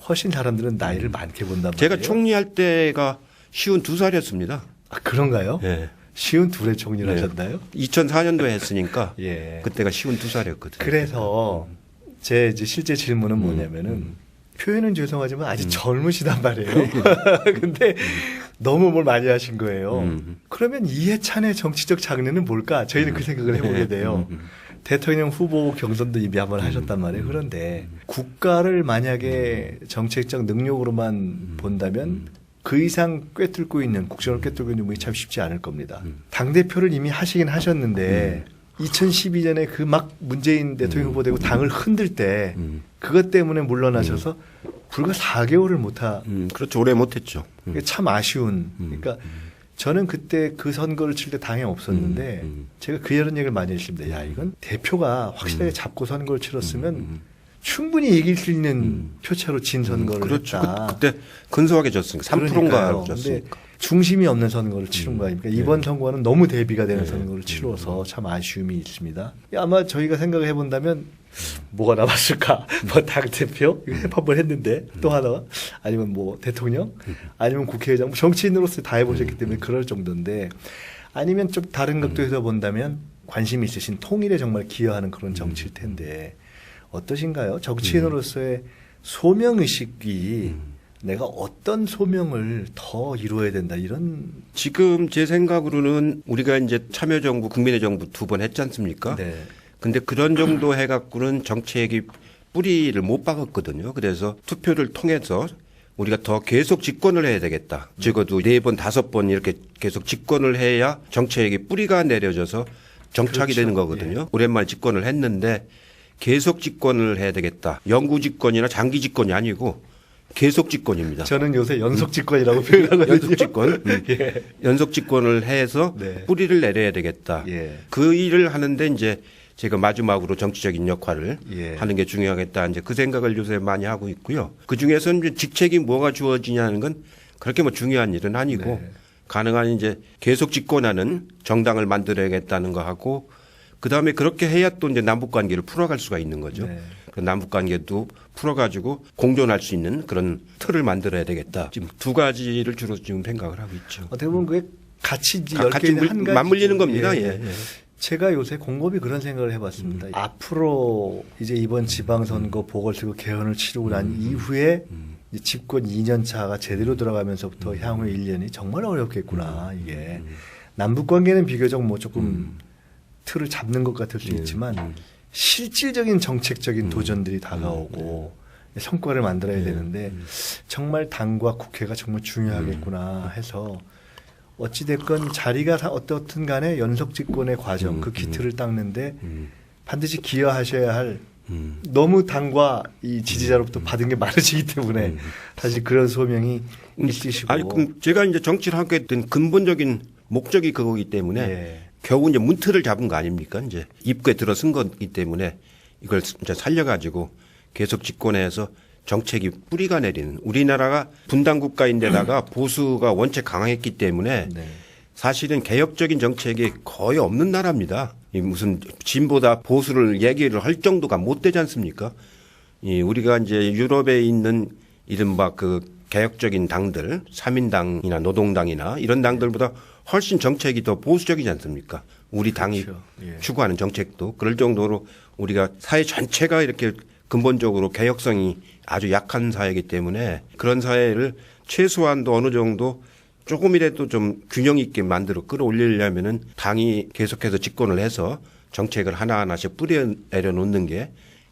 훨씬 사람들은 나이를 많게 본단 말이에요. 제가 총리할 때가 52살이었습니다. 아, 그런가요? 네. 52에 총리를 하셨나요? 2004년도에 했으니까 그때가 52살이었거든요. 그래서 제 이제 실제 질문은 뭐냐면은 표현은 죄송하지만 아직 젊으시단 말이에요. 근데 너무 뭘 많이 하신 거예요. 그러면 이해찬의 정치적 장르는 뭘까? 저희는 그 생각을 해보게 돼요. 대통령 후보 경선도 이미 한번 하셨단 말이에요. 그런데 국가를 만약에 정책적 능력으로만 본다면 그 이상 꿰뚫고 있는 국정을 꿰뚫고 있는 분이 참 쉽지 않을 겁니다. 당대표를 이미 하시긴 하셨는데 2012년에 그 막 문재인 대통령 후보 되고 당을 흔들 때 그것 때문에 물러나셔서 불과 4개월을 못하. 그렇죠. 오래 못했죠. 참 아쉬운. 그러니까 저는 그때 그 선거를 칠 때 당에 없었는데 제가 그 이런 얘기를 많이 했습니다. 야, 이건 대표가 확실하게 잡고 선거를 치렀으면 충분히 이길 수 있는 표차로 진 선거를 그렇죠. 했다. 그때 근소하게 졌으니까 3%인가 졌으니까. 중심이 없는 선거를 치른 거 아닙니까? 이번 선거는 너무 대비가 되는 선거를 치러서 참 아쉬움이 있습니다. 아마 저희가 생각을 해본다면 뭐가 남았을까? 뭐 당대표 한번 했는데 또 하나 아니면 뭐 대통령 아니면 국회의장 뭐 정치인으로서 다 해보셨기 때문에 그럴 정도인데 아니면 좀 다른 각도에서 본다면 관심이 있으신 통일에 정말 기여하는 그런 정치일 텐데 어떠신가요? 정치인으로서의 소명의식이 내가 어떤 소명을 더 이루어야 된다 이런 지금 제 생각으로는 우리가 이제 참여정부, 국민의 정부 2번 했지 않습니까? 네. 근데 그런 정도 해갖고는 정책이 뿌리를 못 박았거든요. 그래서 투표를 통해서 우리가 더 계속 집권을 해야 되겠다. 적어도 4번, 5번 이렇게 계속 집권을 해야 정책이 뿌리가 내려져서 정착이 그렇죠. 되는 거거든요. 오랜만에 집권을 했는데 계속 집권을 해야 되겠다. 영구 집권이나 장기 집권이 아니고 계속 집권입니다. 저는 요새 연속 집권이라고 표현하거든요. 연속 집권. 예. 연속 집권을 해서 네. 뿌리를 내려야 되겠다. 예. 그 일을 하는데 이제 제가 마지막으로 정치적인 역할을 예. 하는 게 중요하겠다. 이제 그 생각을 요새 많이 하고 있고요. 그 중에서는 이제 직책이 뭐가 주어지냐는 건 그렇게 뭐 중요한 일은 아니고 네. 가능한 이제 계속 집권하는 정당을 만들어야겠다는 거 하고 그 다음에 그렇게 해야 또 이제 남북 관계를 풀어갈 수가 있는 거죠. 네. 그 남북 관계도 풀어가지고 공존할 수 있는 그런 틀을 만들어야 되겠다. 지금 2가지를 주로 지금 생각을 하고 있죠. 어떻게 보면 그게 같이 이제 같이 10개의 한 가지 맞물리는 겁니다. 예. 제가 요새 곰곰이 그런 생각을 해봤습니다. 앞으로 이제 이번 지방선거 보궐선거 개헌을 치르고 난 이후에 이제 집권 2년 차가 제대로 들어가면서부터 향후 1년이 정말 어렵겠구나. 이게 남북 관계는 비교적 뭐 조금 틀을 잡는 것 같을 수 있지만 실질적인 정책적인 도전들이 다가오고 성과를 만들어야 되는데 정말 당과 국회가 정말 중요하겠구나 해서 어찌됐건 자리가 어떻든 간에 연속 집권의 과정 그 기틀을 닦는데 반드시 기여하셔야 할 너무 당과 이 지지자로부터 받은 게 많으시기 때문에 사실 그런 소명이 있으시고 아니, 그럼 제가 이제 정치를 하게 된 근본적인 목적이 그거기 때문에 예. 겨우 이제 문틀을 잡은 거 아닙니까? 이제 입구에 들어선 거기 때문에 이걸 이제 살려가지고 계속 집권해서 정책이 뿌리가 내리는 우리나라가 분단 국가인데다가 보수가 원체 강했기 때문에 네. 사실은 개혁적인 정책이 거의 없는 나라입니다. 이 무슨 진보다 보수를 얘기를 할 정도가 못 되지 않습니까? 이 우리가 이제 유럽에 있는 이른바 그 개혁적인 당들, 3인당이나 노동당이나 이런 당들보다 훨씬 정책이 더 보수적이지 않습니까? 우리 당이 그렇죠. 예. 추구하는 정책도 그럴 정도로 우리가 사회 전체가 이렇게 근본적으로 개혁성이 아주 약한 사회이기 때문에 그런 사회를 최소한도 어느 정도 조금이라도 좀 균형 있게 만들어 끌어올리려면은 당이 계속해서 집권을 해서 정책을 하나하나씩 뿌려 내려 놓는 게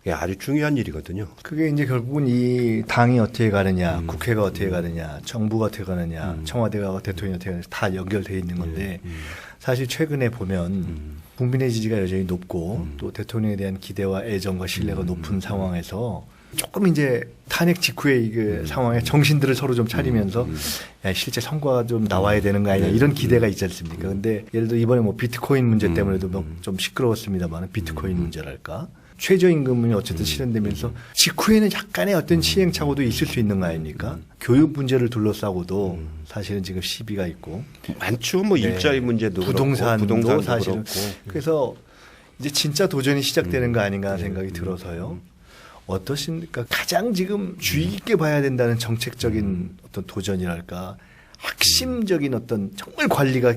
아주 중요한 일이거든요. 그게 이제 결국은 이 당이 어떻게 가느냐, 국회가 어떻게 가느냐, 정부가 어떻게 가느냐, 청와대가 대통령이 어떻게 가느냐 다 연결돼 있는 건데 사실 최근에 보면 국민의 지지가 여전히 높고 또 대통령에 대한 기대와 애정과 신뢰가 높은 상황에서 조금 이제 탄핵 직후에 이게 상황에 정신들을 서로 좀 차리면서 야, 실제 성과가 좀 나와야 되는 거 아니냐 이런 기대가 있지 않습니까? 근데 예를 들어 이번에 뭐 비트코인 문제 때문에도 좀 시끄러웠습니다만 비트코인 문제랄까? 최저임금이 어쨌든 실현되면서 직후에는 약간의 어떤 시행착오도 있을 수 있는 거 아닙니까? 교육 문제를 둘러싸고도 사실은 지금 시비가 있고 많죠. 뭐 네. 일자리 문제도 부동산도 그렇고 부동산도 사실은 그렇고. 그래서 이제 진짜 도전이 시작되는 거 아닌가 하는 생각이 들어서요. 어떠십니까? 가장 지금 주의 깊게 봐야 된다는 정책적인 어떤 도전이랄까 핵심적인 어떤 정말 관리가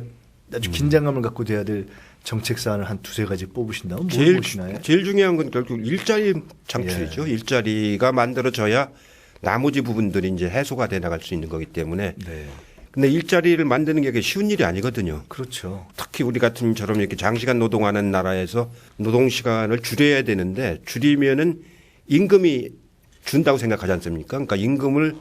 아주 긴장감을 갖고 돼야 될 정책 사안을 한 2-3가지 뽑으신다면 뭘 보시나요? 제일 중요한 건 결국 일자리 창출이죠. 일자리가 만들어져야 나머지 부분들이 이제 해소가 돼 나갈 수 있는 거기 때문에. 네. 근데 일자리를 만드는 게 쉬운 일이 아니거든요. 그렇죠. 특히 우리 같은 처럼 이렇게 장시간 노동하는 나라에서 노동 시간을 줄여야 되는데 줄이면은 임금이 준다고 생각하지 않습니까? 그러니까 임금을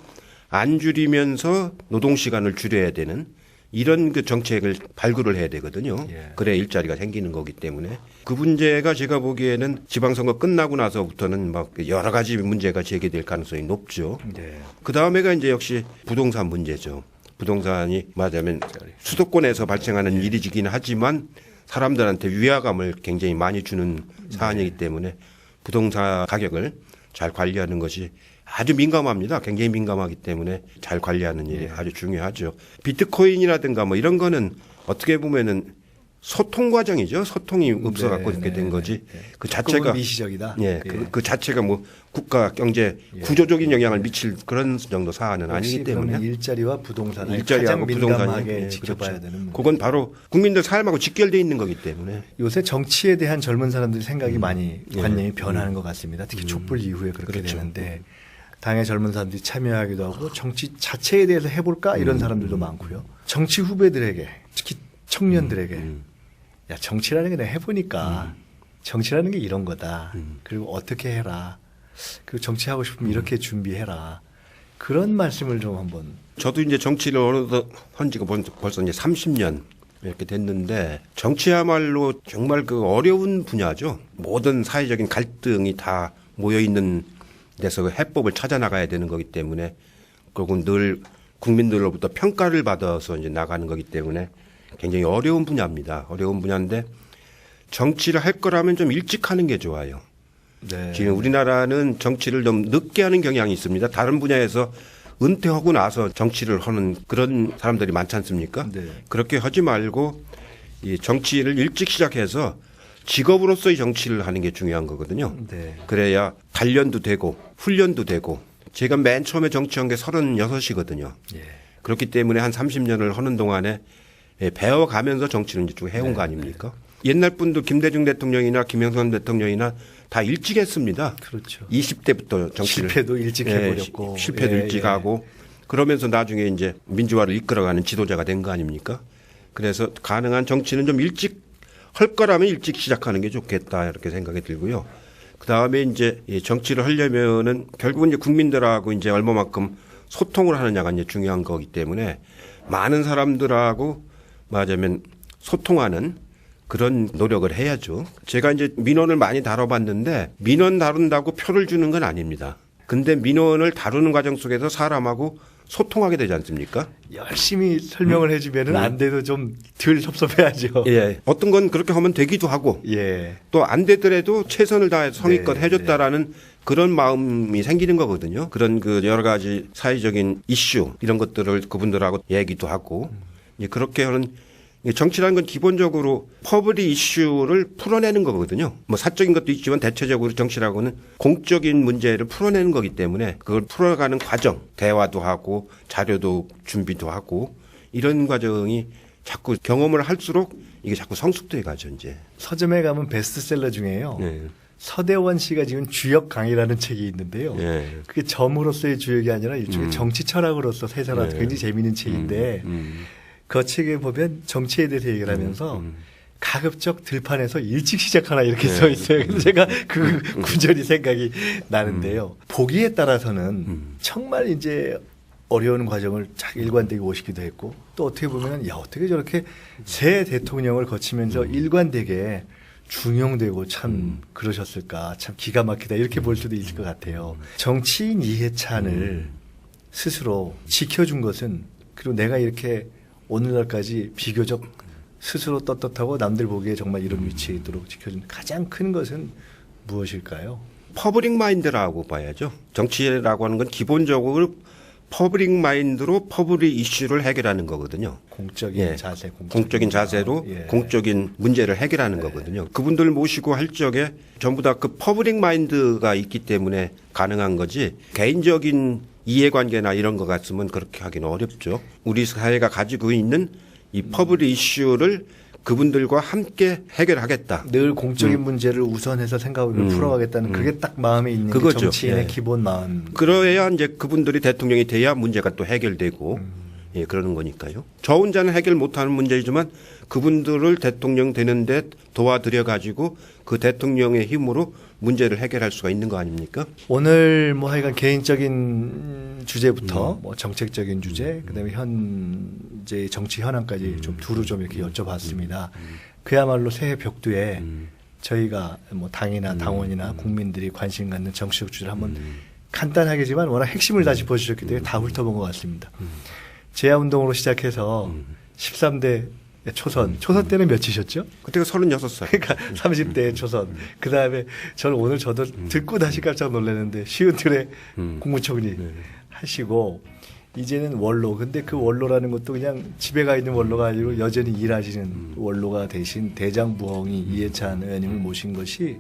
안 줄이면서 노동 시간을 줄여야 되는 이런 그 정책을 발굴을 해야 되거든요. 예. 그래야 일자리가 생기는 거기 때문에 그 문제가 제가 보기에는 지방선거 끝나고 나서부터는 막 여러 가지 문제가 제기될 가능성이 높죠. 네. 그 다음에가 이제 역시 부동산 문제죠. 부동산이 말하자면 수도권에서 발생하는 일이긴 하지만 사람들한테 위화감을 굉장히 많이 주는 사안이기 때문에 부동산 가격을 잘 관리하는 것이 아주 민감합니다. 굉장히 민감하기 때문에 잘 관리하는 일이 아주 중요하죠. 비트코인이라든가 뭐 이런 거는 어떻게 보면은 소통 과정이죠. 소통이 없어갖고 네, 이렇게 된 네, 거지. 네. 그 조금은 자체가 미시적이다. 예, 그 자체가 뭐 국가 경제 구조적인 영향을 미칠 그런 정도 사안은 아니기 때문에 일자리와 부동산을 일자리하고 가장 부동산이 민감하게 예, 지켜봐야 그렇죠. 되는 문제. 그건 바로 국민들 삶하고 직결돼 있는 거기 때문에 요새 정치에 대한 젊은 사람들이 생각이 많이 관념이 변하는 것 같습니다. 특히 촛불 이후에 그렇게 그렇죠. 되는데 당의 젊은 사람들이 참여하기도 하고 정치 자체에 대해서 해볼까 이런 사람들도 많고요. 정치 후배들에게 특히 청년들에게 야 정치라는 게 내가 해보니까 정치라는 게 이런 거다. 그리고 어떻게 해라. 그리고 정치하고 싶으면 이렇게 준비해라. 그런 말씀을 좀 한번. 저도 이제 정치를 어느덧 한 지가 벌써 이제 30년 이렇게 됐는데 정치야말로 정말 그 어려운 분야죠. 모든 사회적인 갈등이 다 모여 있는 데서 해법을 찾아 나가야 되는 거기 때문에 그리고 늘 국민들로부터 평가를 받아서 이제 나가는 거기 때문에 굉장히 어려운 분야입니다. 어려운 분야인데 정치를 할 거라면 좀 일찍 하는 게 좋아요. 네. 지금 우리나라는 정치를 좀 늦게 하는 경향이 있습니다. 다른 분야에서 은퇴하고 나서 정치를 하는 그런 사람들이 많지 않습니까? 네. 그렇게 하지 말고 이 정치를 일찍 시작해서 직업으로서의 정치를 하는 게 중요한 거거든요. 네. 그래야 단련도 되고 훈련도 되고 제가 맨 처음에 정치한 게 36이거든요. 예. 그렇기 때문에 한 30년을 하는 동안에 배워가면서 정치를 이제 쭉 해온 거 아닙니까? 옛날 분도 김대중 대통령이나 김영삼 대통령이나 다 일찍 했습니다. 그렇죠. 20대부터 정치를 실패도 일찍 해버렸고 실패도 일찍 하고 그러면서 나중에 이제 민주화를 이끌어가는 지도자가 된 거 아닙니까? 그래서 가능한 정치는 좀 일찍 할 거라면 일찍 시작하는 게 좋겠다 이렇게 생각이 들고요. 그 다음에 이제 정치를 하려면은 결국은 이제 국민들하고 이제 얼마만큼 소통을 하느냐가 이제 중요한 거기 때문에 많은 사람들하고 말하자면 소통하는 그런 노력을 해야죠. 제가 이제 민원을 많이 다뤄봤는데 민원 다룬다고 표를 주는 건 아닙니다. 근데 민원을 다루는 과정 속에서 사람하고 소통하게 되지 않습니까? 열심히 설명을 해주면은 안 돼도 좀 덜 섭섭해하죠. 예. 어떤 건 그렇게 하면 되기도 하고 예. 또 안 되더라도 최선을 다해 성의껏 네, 해줬다라는 그런 마음이 생기는 거거든요. 그런 그 여러 가지 사회적인 이슈 이런 것들을 그분들하고 얘기도 하고 그렇게 하는 정치라는 건 기본적으로 퍼블릭 이슈를 풀어내는 거거든요. 뭐 사적인 것도 있지만 대체적으로 정치라고는 공적인 문제를 풀어내는 거기 때문에 그걸 풀어가는 과정, 대화도 하고 자료도 준비도 하고 이런 과정이 자꾸 경험을 할수록 이게 자꾸 성숙돼 가죠, 이제. 서점에 가면 베스트셀러 중에요. 네. 서대원 씨가 지금 주역 강의라는 책이 있는데요. 네. 그게 점으로서의 주역이 아니라 일종의 정치 철학으로서 해설한 굉장히 재미있는 책인데 그 책에 보면 정치에 대해서 얘기를 하면서 가급적 들판에서 일찍 시작하라 이렇게 써 있어요. 그래서 제가 그 구절이 생각이 나는데요. 보기에 따라서는 정말 이제 어려운 과정을 잘 일관되게 오시기도 했고 또 어떻게 보면 야 어떻게 저렇게 새 대통령을 거치면서 일관되게 중용되고 참 그러셨을까 참 기가 막히다 이렇게 볼 수도 있을 것 같아요. 정치인 이해찬을 스스로 지켜준 것은 그리고 내가 이렇게 오늘날까지 비교적 스스로 떳떳하고 남들 보기에 정말 이런 위치에 있도록 지켜준 가장 큰 것은 무엇일까요? 퍼블릭 마인드라고 봐야죠. 정치라고 하는 건 기본적으로 퍼블릭 마인드로 퍼블릭 이슈를 해결하는 거거든요. 공적인 자세, 공적인 자세로 예. 공적인 문제를 해결하는 거거든요. 그분들 모시고 할 적에 전부 다 그 퍼블릭 마인드가 있기 때문에 가능한 거지 개인적인 이해관계나 이런 거 같으면 그렇게 하기는 어렵죠. 우리 사회가 가지고 있는 이 퍼블릭 이슈를 그분들과 함께 해결하겠다. 늘 공적인 문제를 우선해서 생각하고 풀어가겠다는 그게 딱 마음에 있는 게 그거죠. 정치인의 예. 기본 마음. 그래야 이제 그분들이 대통령이 돼야 문제가 또 해결되고 예, 그러는 거니까요. 저 혼자는 해결 못하는 문제이지만 그분들을 대통령 되는데 도와드려 가지고 그 대통령의 힘으로 문제를 해결할 수가 있는 거 아닙니까? 오늘 뭐 하여간 개인적인 주제부터 뭐 정책적인 주제, 그다음에 현재 정치 현황까지 좀 두루 좀 이렇게 여쭤봤습니다. 그야말로 새해 벽두에 저희가 뭐 당이나 당원이나 국민들이 관심 갖는 정치적 주제를 한번 간단하게지만 워낙 핵심을 다 짚어주셨기 때문에 다 훑어본 것 같습니다. 제야운동으로 시작해서 13대 초선 때는 몇이셨죠? 그때가 36살. 그러니까 30대 초선. 그 다음에 저는 오늘 저도 듣고 다시 깜짝 놀랐는데 쉬운 틀에 국무총리 하시고 이제는 원로. 근데 그 원로라는 것도 그냥 집에 가 있는 원로가 아니고 여전히 일하시는 원로가 대신 대장부엉이 이해찬 의원님을 모신 것이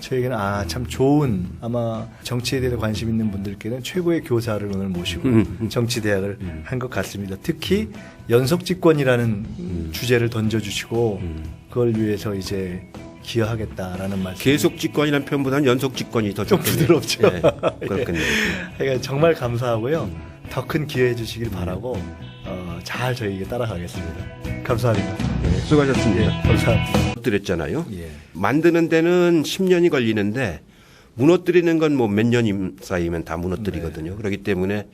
저에게는 참 좋은, 아마 정치에 대해 관심 있는 분들께는 최고의 교사를 오늘 모시고 정치대학을 한 것 같습니다. 특히 연속집권이라는 주제를 던져주시고 그걸 위해서 이제 기여하겠다라는 말씀. 계속 집권이라는 표현보다는 연속 집권이 더 좀 좋겠네요. 부드럽죠. 네, 그렇군요. 그러니까 정말 감사하고요. 더 큰 기여해 주시길 바라고 잘 저희에게 따라가겠습니다. 감사합니다. 네, 수고하셨습니다. 예, 감사합니다. 드렸잖아요. 예. 만드는 데는 10년이 걸리는데 무너뜨리는 건 뭐 몇 년 사이면 다 무너뜨리거든요. 네. 그렇기 때문에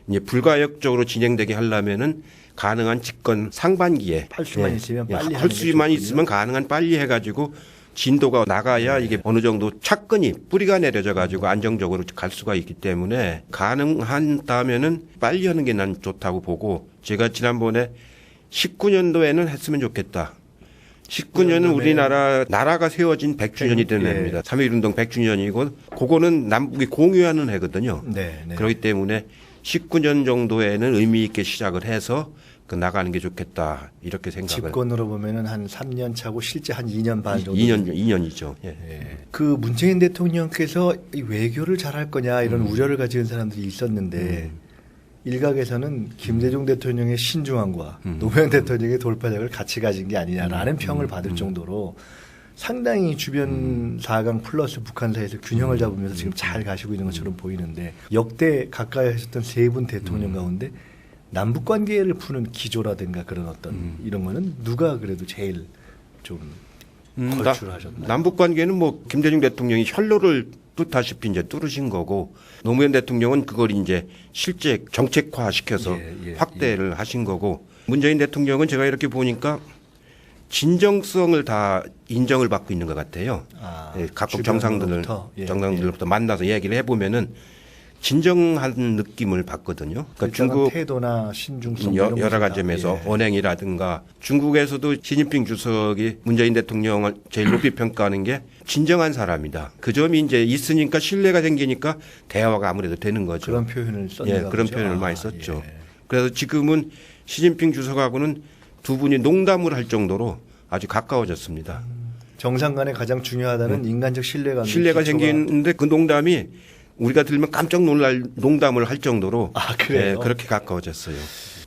이제 불가역적으로 진행되게 하려면은 가능한 집권 상반기에 할 수만 있으면 빨리 하는 할 게 수만 좋군요. 있으면 가능한 빨리 해가지고 진도가 나가야 이게 어느 정도 차근히 뿌리가 내려져 가지고 안정적으로 갈 수가 있기 때문에 가능한다면은 빨리 하는 게 난 좋다고 보고 제가 지난번에 19년도에는 했으면 좋겠다. 19년은 우리나라 나라가 세워진 100주년이 되는 예. 해입니다. 3.1운동 100주년이고 그거는 남북이 공유하는 해거든요. 네, 네. 그렇기 때문에 19년 정도에는 의미 있게 시작을 해서 나가는 게 좋겠다 이렇게 생각을. 집권으로 보면은 한 3년 차고 실제 한 2년 반 정도. 2년이죠. 예. 예. 그 문재인 대통령께서 이 외교를 잘할 거냐 이런 우려를 가지는 사람들이 있었는데 일각에서는 김대중 대통령의 신중함과 노무현 대통령의 돌파력을 같이 가진 게 아니냐라는 평을 받을 정도로 상당히 주변 4강 플러스 북한 사이에서 균형을 잡으면서 지금 잘 가시고 있는 것처럼 보이는데 역대 가까이 하셨던 세 분 대통령 가운데 남북 관계를 푸는 기조라든가 그런 어떤 이런 거는 누가 그래도 제일 좀 걸출하셨나요? 남북 관계는 뭐 김대중 대통령이 혈로를 뚫다시피 이제 뚫으신 거고 노무현 대통령은 그걸 이제 실제 정책화 시켜서 확대를 하신 거고 문재인 대통령은 제가 이렇게 보니까 진정성을 다 인정을 받고 있는 것 같아요. 각국 정상들로부터 만나서 얘기를 해보면은 진정한 느낌을 받거든요. 그러니까 중국 태도나 신중성 여러 가지 점에서 언행이라든가 중국에서도 시진핑 주석이 문재인 대통령을 제일 높이 평가하는 게 진정한 사람이다. 그 점이 이제 있으니까 신뢰가 생기니까 대화가 아무래도 되는 거죠. 그런 표현을 썼네요. 그런 표현을 많이 썼죠. 그래서 지금은 시진핑 주석하고는 두 분이 농담을 할 정도로 아주 가까워졌습니다. 정상 간에 가장 중요하다는 인간적 신뢰가 생기는데 그 농담이 우리가 들으면 깜짝 놀랄 농담을 할 정도로 그래요? 그렇게 가까워졌어요.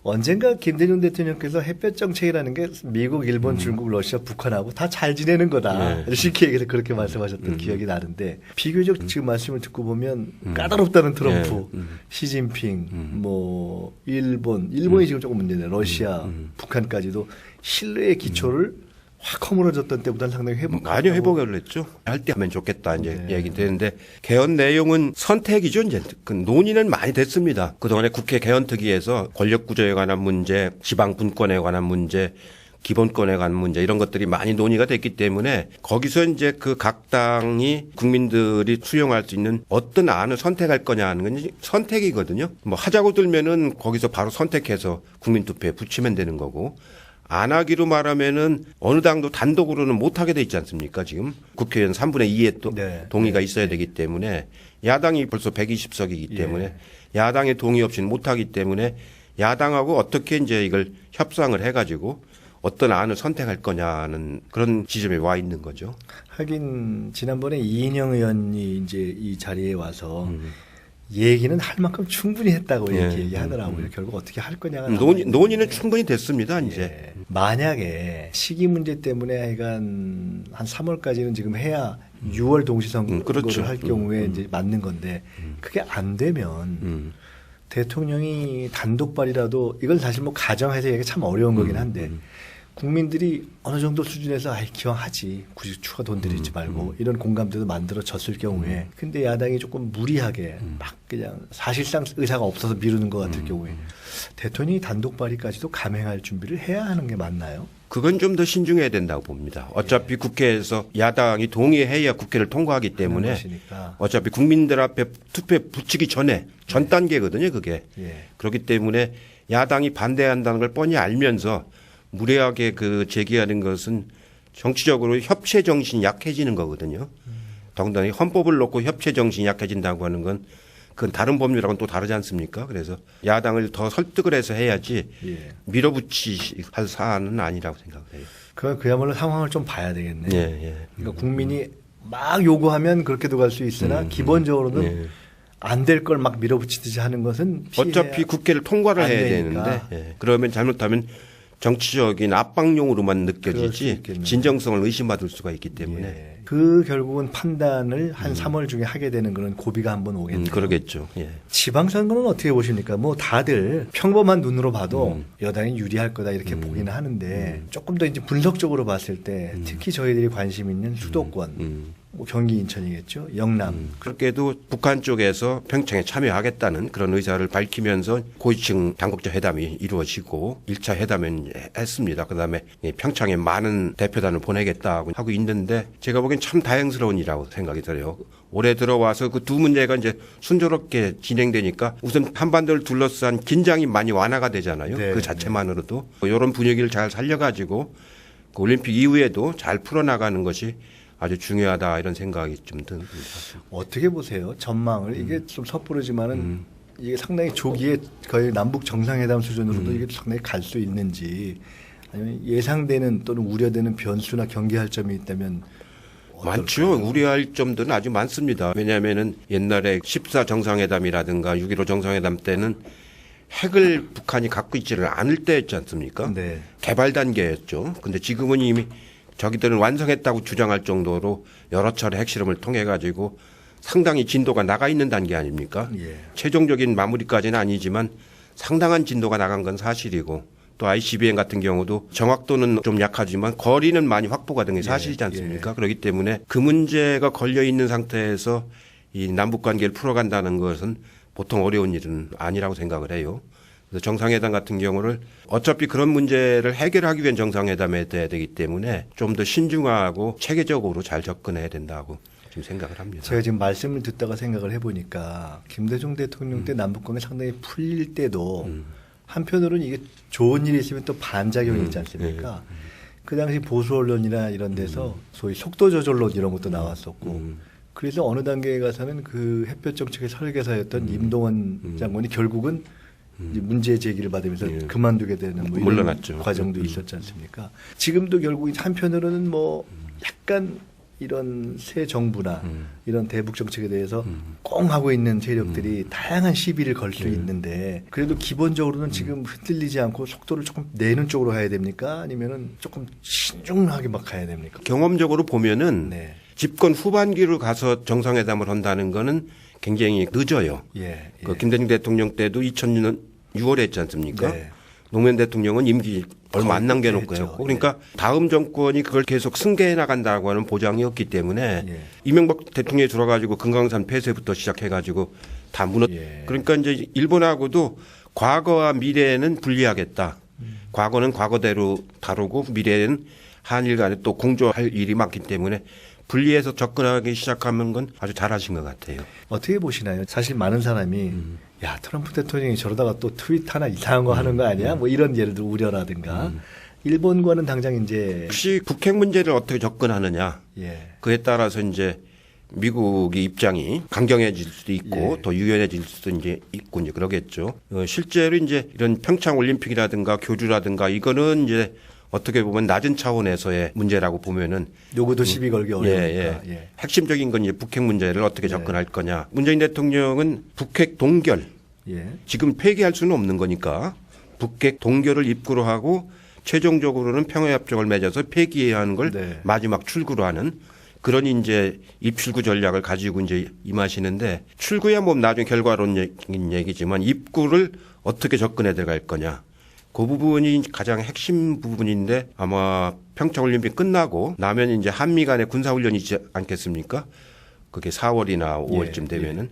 언젠가 김대중 대통령께서 햇볕 정책이라는 게 미국, 일본, 중국, 러시아, 북한하고 다 잘 지내는 거다. 쉽게 얘기해서 그렇게 말씀하셨던 기억이 나는데 비교적 지금 말씀을 듣고 보면 까다롭다는 트럼프, 시진핑, 뭐 일본이 지금 조금 문제네. 러시아, 북한까지도 신뢰의 기초를 확 허물어졌던 때보다는 상당히 많이 회복을 했죠. 할 때 하면 좋겠다 이제 얘기 되는데 개헌 내용은 선택이죠. 이제 그 논의는 많이 됐습니다. 그동안에 국회 개헌특위에서 권력 구조에 관한 문제, 지방 분권에 관한 문제, 기본권에 관한 문제 이런 것들이 많이 논의가 됐기 때문에 거기서 이제 그 각 당이 국민들이 수용할 수 있는 어떤 안을 선택할 거냐 하는 건 선택이거든요. 뭐 하자고 들면은 거기서 바로 선택해서 국민투표에 붙이면 되는 거고. 안 하기로 말하면은 어느 당도 단독으로는 못 하게 돼 있지 않습니까? 지금 국회의원 3분의 2의 또 동의가 있어야 되기 때문에 야당이 벌써 120석이기 때문에 야당의 동의 없이는 못 하기 때문에 야당하고 어떻게 이제 이걸 협상을 해가지고 어떤 안을 선택할 거냐는 그런 지점에 와 있는 거죠. 하긴 지난번에 이인영 의원이 이제 이 자리에 와서 얘기는 할 만큼 충분히 했다고 이렇게 얘기하더라고요. 결국 어떻게 할 거냐가 논의는 충분히 됐습니다. 이제 만약에 시기 문제 때문에 하여간 한 3월까지는 지금 해야 6월 동시선거를 할 경우에 이제 맞는 건데 그게 안 되면 대통령이 단독발이라도 이건 사실 뭐 가정해서 얘기가 참 어려운 거긴 한데 국민들이 어느 정도 수준에서 기왕 하지 굳이 추가 돈 들이지 말고 이런 공감대도 만들어졌을 경우에 근데 야당이 조금 무리하게 막 그냥 사실상 의사가 없어서 미루는 것 같을 경우에 대통령이 단독 발의까지도 감행할 준비를 해야 하는 게 맞나요? 그건 좀 더 신중해야 된다고 봅니다. 어차피 국회에서 야당이 동의해야 국회를 통과하기 때문에 어차피 국민들 앞에 투표에 붙이기 전에 전 단계거든요. 그게. 그렇기 때문에 야당이 반대한다는 걸 뻔히 알면서 무례하게 그 제기하는 것은 정치적으로 협체 정신이 약해지는 거거든요. 더군다나 헌법을 놓고 협체 정신이 약해진다고 하는 건 그건 다른 법률하고는 또 다르지 않습니까? 그래서 야당을 더 설득을 해서 해야지 예. 밀어붙이할 사안은 아니라고 생각해요. 그야말로 상황을 좀 봐야 되겠네. 예, 예. 그러니까 국민이 막 요구하면 그렇게도 갈 수 있으나 기본적으로는 예. 안 될 걸 막 밀어붙이듯이 하는 것은 어차피 국회를 통과를 안 해야 되니까. 되는데 예. 그러면 잘못하면 정치적인 압박용으로만 그럴 수 느껴지지 있겠네요. 진정성을 의심받을 수가 있기 때문에 예. 그 결국은 판단을 한 3월 중에 하게 되는 그런 고비가 한번 오겠네요. 그러겠죠. 예. 지방선거는 어떻게 보십니까? 뭐 다들 평범한 눈으로 봐도 여당이 유리할 거다 이렇게 보기는 하는데 조금 더 이제 분석적으로 봤을 때 특히 저희들이 관심 있는 수도권, 뭐 경기 인천이겠죠, 영남. 그렇게도 북한 쪽에서 평창에 참여하겠다는 그런 의사를 밝히면서 고위층 당국자 회담이 이루어지고 1차 회담은 했습니다. 그다음에 평창에 많은 대표단을 보내겠다고 하고 있는데 제가 보기엔 참 다행스러운 일이라고 생각이 들어요. 올해 들어와서 그 두 문제가 이제 순조롭게 진행되니까 우선 한반도를 둘러싼 긴장이 많이 완화가 되잖아요. 네, 그 자체만으로도 이런 분위기를 잘 살려가지고 그 올림픽 이후에도 잘 풀어나가는 것이 아주 중요하다 이런 생각이 좀 듭니다. 어떻게 보세요? 전망을 이게 좀 섣부르지만은 이게 상당히 조기에 거의 남북 정상회담 수준으로도 이게 상당히 갈 수 있는지 아니면 예상되는 또는 우려되는 변수나 경계할 점이 있다면 많죠. 우려할 점들은 아주 많습니다. 왜냐하면은 옛날에 14 정상회담이라든가 6.15 정상회담 때는 핵을 북한이 갖고 있지를 않을 때였지 않습니까? 네. 개발 단계였죠. 근데 지금은 이미 저기들은 완성했다고 주장할 정도로 여러 차례 핵실험을 통해 가지고 상당히 진도가 나가 있는 단계 아닙니까? 예. 최종적인 마무리까지는 아니지만 상당한 진도가 나간 건 사실이고 또 ICBM 같은 경우도 정확도는 좀 약하지만 거리는 많이 확보가 된 게 사실이지 않습니까? 그렇기 때문에 그 문제가 걸려 있는 상태에서 이 남북 관계를 풀어간다는 것은 보통 어려운 일은 아니라고 생각을 해요. 그래서 정상회담 같은 경우를 어차피 그런 문제를 해결하기 위한 정상회담에 돼야 되기 때문에 좀 더 신중하고 체계적으로 잘 접근해야 된다고 지금 생각을 합니다. 제가 지금 말씀을 듣다가 생각을 해보니까 김대중 대통령 때 남북관계 상당히 풀릴 때도 한편으로는 이게 좋은 일이 있으면 또 반작용이 있지 않습니까? 그 당시 보수 언론이나 이런 데서 소위 속도 조절론 이런 것도 나왔었고 그래서 어느 단계에 가서는 그 햇볕 정책의 설계사였던 임동원 장관이 결국은 이제 문제 제기를 받으면서 그만두게 되는 뭐 이런 물러났죠. 과정도 있었지 않습니까? 지금도 결국 한편으로는 뭐 약간 이런 새 정부나 이런 대북 정책에 대해서 꽁 하고 있는 세력들이 다양한 시비를 걸 수 있는데 그래도 기본적으로는 지금 흔들리지 않고 속도를 조금 내는 쪽으로 가야 됩니까? 아니면은 조금 신중하게 막 가야 됩니까? 경험적으로 보면은 네. 집권 후반기로 가서 정상회담을 한다는 거는 굉장히 늦어요. 예. 그 김대중 대통령 때도 2000년 6월에 했지 않습니까? 네. 노무현 대통령은 임기 얼마 안 남겨놓고 했죠. 했고 그러니까 다음 정권이 그걸 계속 승계해 나간다고 하는 보장이 없기 때문에 예. 이명박 대통령이 들어가지고 금강산 폐쇄부터 시작해가지고 다 무너. 예. 그러니까 이제 일본하고도 과거와 미래에는 분리하겠다. 과거는 과거대로 다루고 미래에는 한일 간에 또 공조할 일이 많기 때문에 분리해서 접근하기 시작하는 건 아주 잘하신 것 같아요. 어떻게 보시나요? 사실 많은 사람이 야 트럼프 대통령이 저러다가 또 트윗 하나 이상한 거 하는 거 아니야? 뭐 이런 예를 들어 우려라든가 일본과는 당장 이제 혹시 북핵 문제를 어떻게 접근하느냐 예. 그에 따라서 이제 미국의 입장이 강경해질 수도 있고 예. 더 유연해질 수도 이제 있고 이제 그러겠죠. 실제로 이제 이런 평창 올림픽이라든가 교류라든가 이거는 이제 어떻게 보면 낮은 차원에서의 문제라고 보면은 요거도 시비 걸기 어려우니까. 예. 핵심적인 건 이제 북핵 문제를 어떻게 접근할 거냐. 문재인 대통령은 북핵 동결 예. 지금 폐기할 수는 없는 거니까 북핵 동결을 입구로 하고 최종적으로는 평화협정을 맺어서 폐기해야 하는 걸 네. 마지막 출구로 하는 그런 이제 입출구 전략을 가지고 이제 임하시는데 출구야 뭐 나중에 결과론적인 얘기지만 입구를 어떻게 접근해 들어갈 거냐. 그 부분이 가장 핵심 부분인데 아마 평창올림픽 끝나고 나면 이제 한미 간의 군사훈련이 있지 않겠습니까? 그게 4월이나 5월쯤 되면은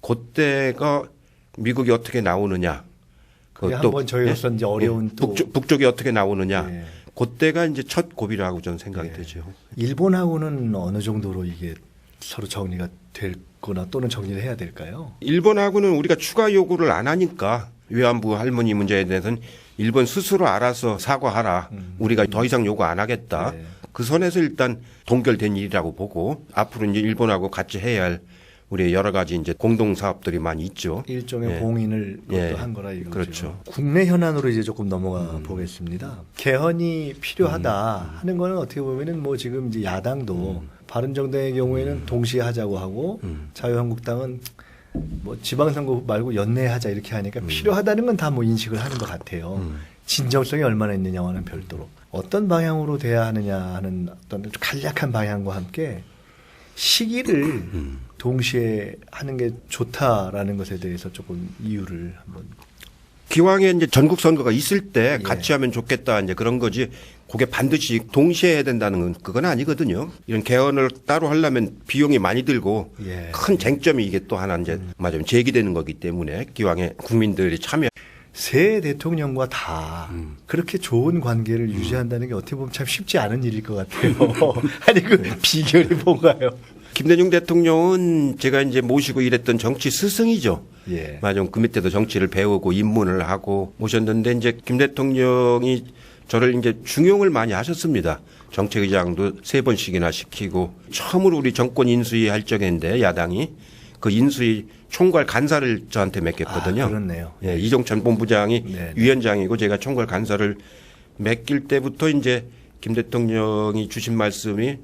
그때가 미국이 어떻게 나오느냐. 그게 한번 저희로서 이제 어려운 또 북쪽이 어떻게 나오느냐. 예. 그때가 이제 첫 고비라고 저는 생각이 되죠. 일본하고는 어느 정도로 이게 서로 정리가 될 거나 또는 정리를 해야 될까요? 일본하고는 우리가 추가 요구를 안 하니까 위안부 할머니 문제에 대해서는 일본 스스로 알아서 사과하라. 우리가 더 이상 요구 안 하겠다. 네. 그 선에서 일단 동결된 일이라고 보고 앞으로 이제 일본하고 같이 해야 할 우리 여러 가지 이제 공동 사업들이 많이 있죠. 일종의 예. 공인을 예. 한 거라 이거죠. 그렇죠. 국내 현안으로 이제 조금 넘어가 보겠습니다. 개헌이 필요하다 하는 거는 어떻게 보면은 뭐 지금 이제 야당도 바른정당의 경우에는 동시에 하자고 하고 자유한국당은 뭐 지방선거 말고 연내하자 이렇게 하니까 필요하다는 건 다 뭐 인식을 하는 것 같아요. 진정성이 얼마나 있느냐와는 별도로 어떤 방향으로 돼야 하느냐 하는 어떤 좀 간략한 방향과 함께 시기를 동시에 하는 게 좋다라는 것에 대해서 조금 이유를 한번. 기왕에 이제 전국 선거가 있을 때 예. 같이 하면 좋겠다 이제 그런 거지. 그게 반드시 동시에 해야 된다는 건 그건 아니거든요. 이런 개헌을 따로 하려면 비용이 많이 들고 예. 큰 쟁점이 이게 또 하나 이제 맞으면 제기되는 거기 때문에 기왕에 국민들이 참여. 새 대통령과 다 그렇게 좋은 관계를 유지한다는 게 어떻게 보면 참 쉽지 않은 일일 것 같아요. 아니 그 비결이 뭔가요? 김대중 대통령은 제가 이제 모시고 일했던 정치 스승이죠. 예. 맞아. 그 밑에도 정치를 배우고 입문을 하고 모셨는데 이제 김 대통령이 저를 이제 중용을 많이 하셨습니다. 정책의장도 3번씩이나 시키고 처음으로 우리 정권 인수위 할 적인데 야당이 그 인수위 총괄 간사를 저한테 맡겼거든요. 아, 그렇네요. 예, 이종찬 본부장이 네. 위원장이고 제가 총괄 간사를 맡길 때부터 이제 김 대통령이 주신 말씀이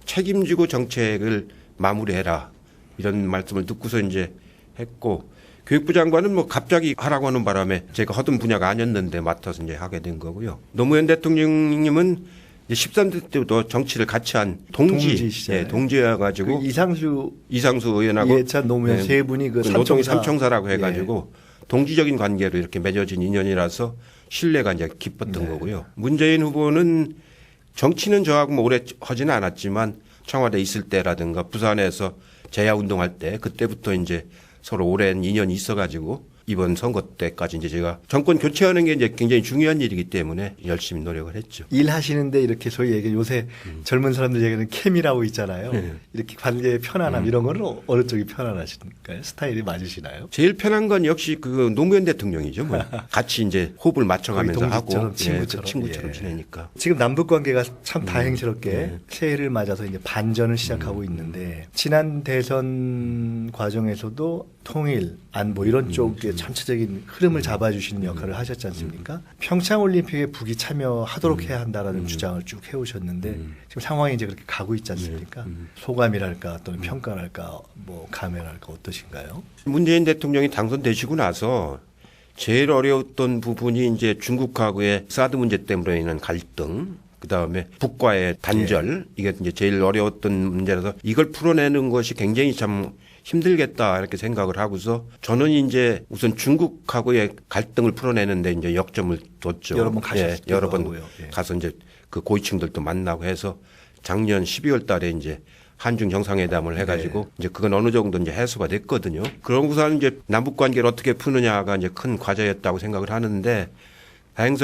책임지고 정책을 마무리해라 이런 말씀을 듣고서 이제 했고 교육부 장관은 뭐 갑자기 하라고 하는 바람에 제가 하던 분야가 아니었는데 맡아서 이제 하게 된 거고요. 노무현 대통령님은 이제 13대 때부터 정치를 같이 한 동지시잖아요. 동지여가지고 그 이상수 의원하고 이해찬 노무현 예, 세 분이 그 노동의 삼총사. 삼총사라고 해가지고 동지적인 관계로 이렇게 맺어진 인연이라서 신뢰가 이제 깊었던 네. 거고요. 문재인 후보는 정치는 저하고 뭐 오래 하지는 않았지만 청와대 있을 때라든가 부산에서 재야 운동할 때 그때부터 이제 서로 오랜 인연이 있어가지고 이번 선거 때까지 이제 제가 정권 교체하는 게 이제 굉장히 중요한 일이기 때문에 열심히 노력을 했죠. 일하시는데 이렇게 소위 얘기 요새 젊은 사람들 얘기하는 케미라고 있잖아요. 네. 이렇게 관계의 편안함 이런 거는 어느 쪽이 편안하신가요? 스타일이 맞으시나요? 제일 편한 건 역시 그 노무현 대통령이죠. 뭐. 같이 이제 호흡을 맞춰가면서 거의 하고 동지처럼, 친구처럼. 친구처럼 예. 지내니까. 지금 남북 관계가 참 다행스럽게 새해를 맞아서 이제 반전을 시작하고 있는데 지난 대선 과정에서도 통일, 안보 이런 쪽에 전체적인 흐름을 잡아주시는 역할을 하셨지 않습니까? 평창 올림픽에 북이 참여하도록 해야 한다라는 주장을 쭉 해오셨는데 지금 상황이 이제 그렇게 가고 있지 않습니까? 소감이랄까 또는 평가랄까 뭐 감회랄까 어떠신가요? 문재인 대통령이 당선되시고 나서 제일 어려웠던 부분이 이제 중국하고의 사드 문제 때문에 있는 갈등, 그 다음에 북과의 단절, 이게 이제 제일 어려웠던 문제라서 이걸 풀어내는 것이 굉장히 참 힘들겠다 이렇게 생각을 하고서 저는 이제 우선 중국하고의 갈등을 풀어내는데 이제 역점을 뒀죠. 여러 번 가셨기도 여러 번 하고요. 예. 가서 이제 그 고위층들도 만나고 해서 작년 12월 달에 이제 한중 정상회담을 해가지고 이제 그건 어느 정도 이제 해소가 됐거든요. 그러고서 이제 남북 관계를 어떻게 푸느냐가 이제 큰 과제였다고 생각을 하는데 다행스럽게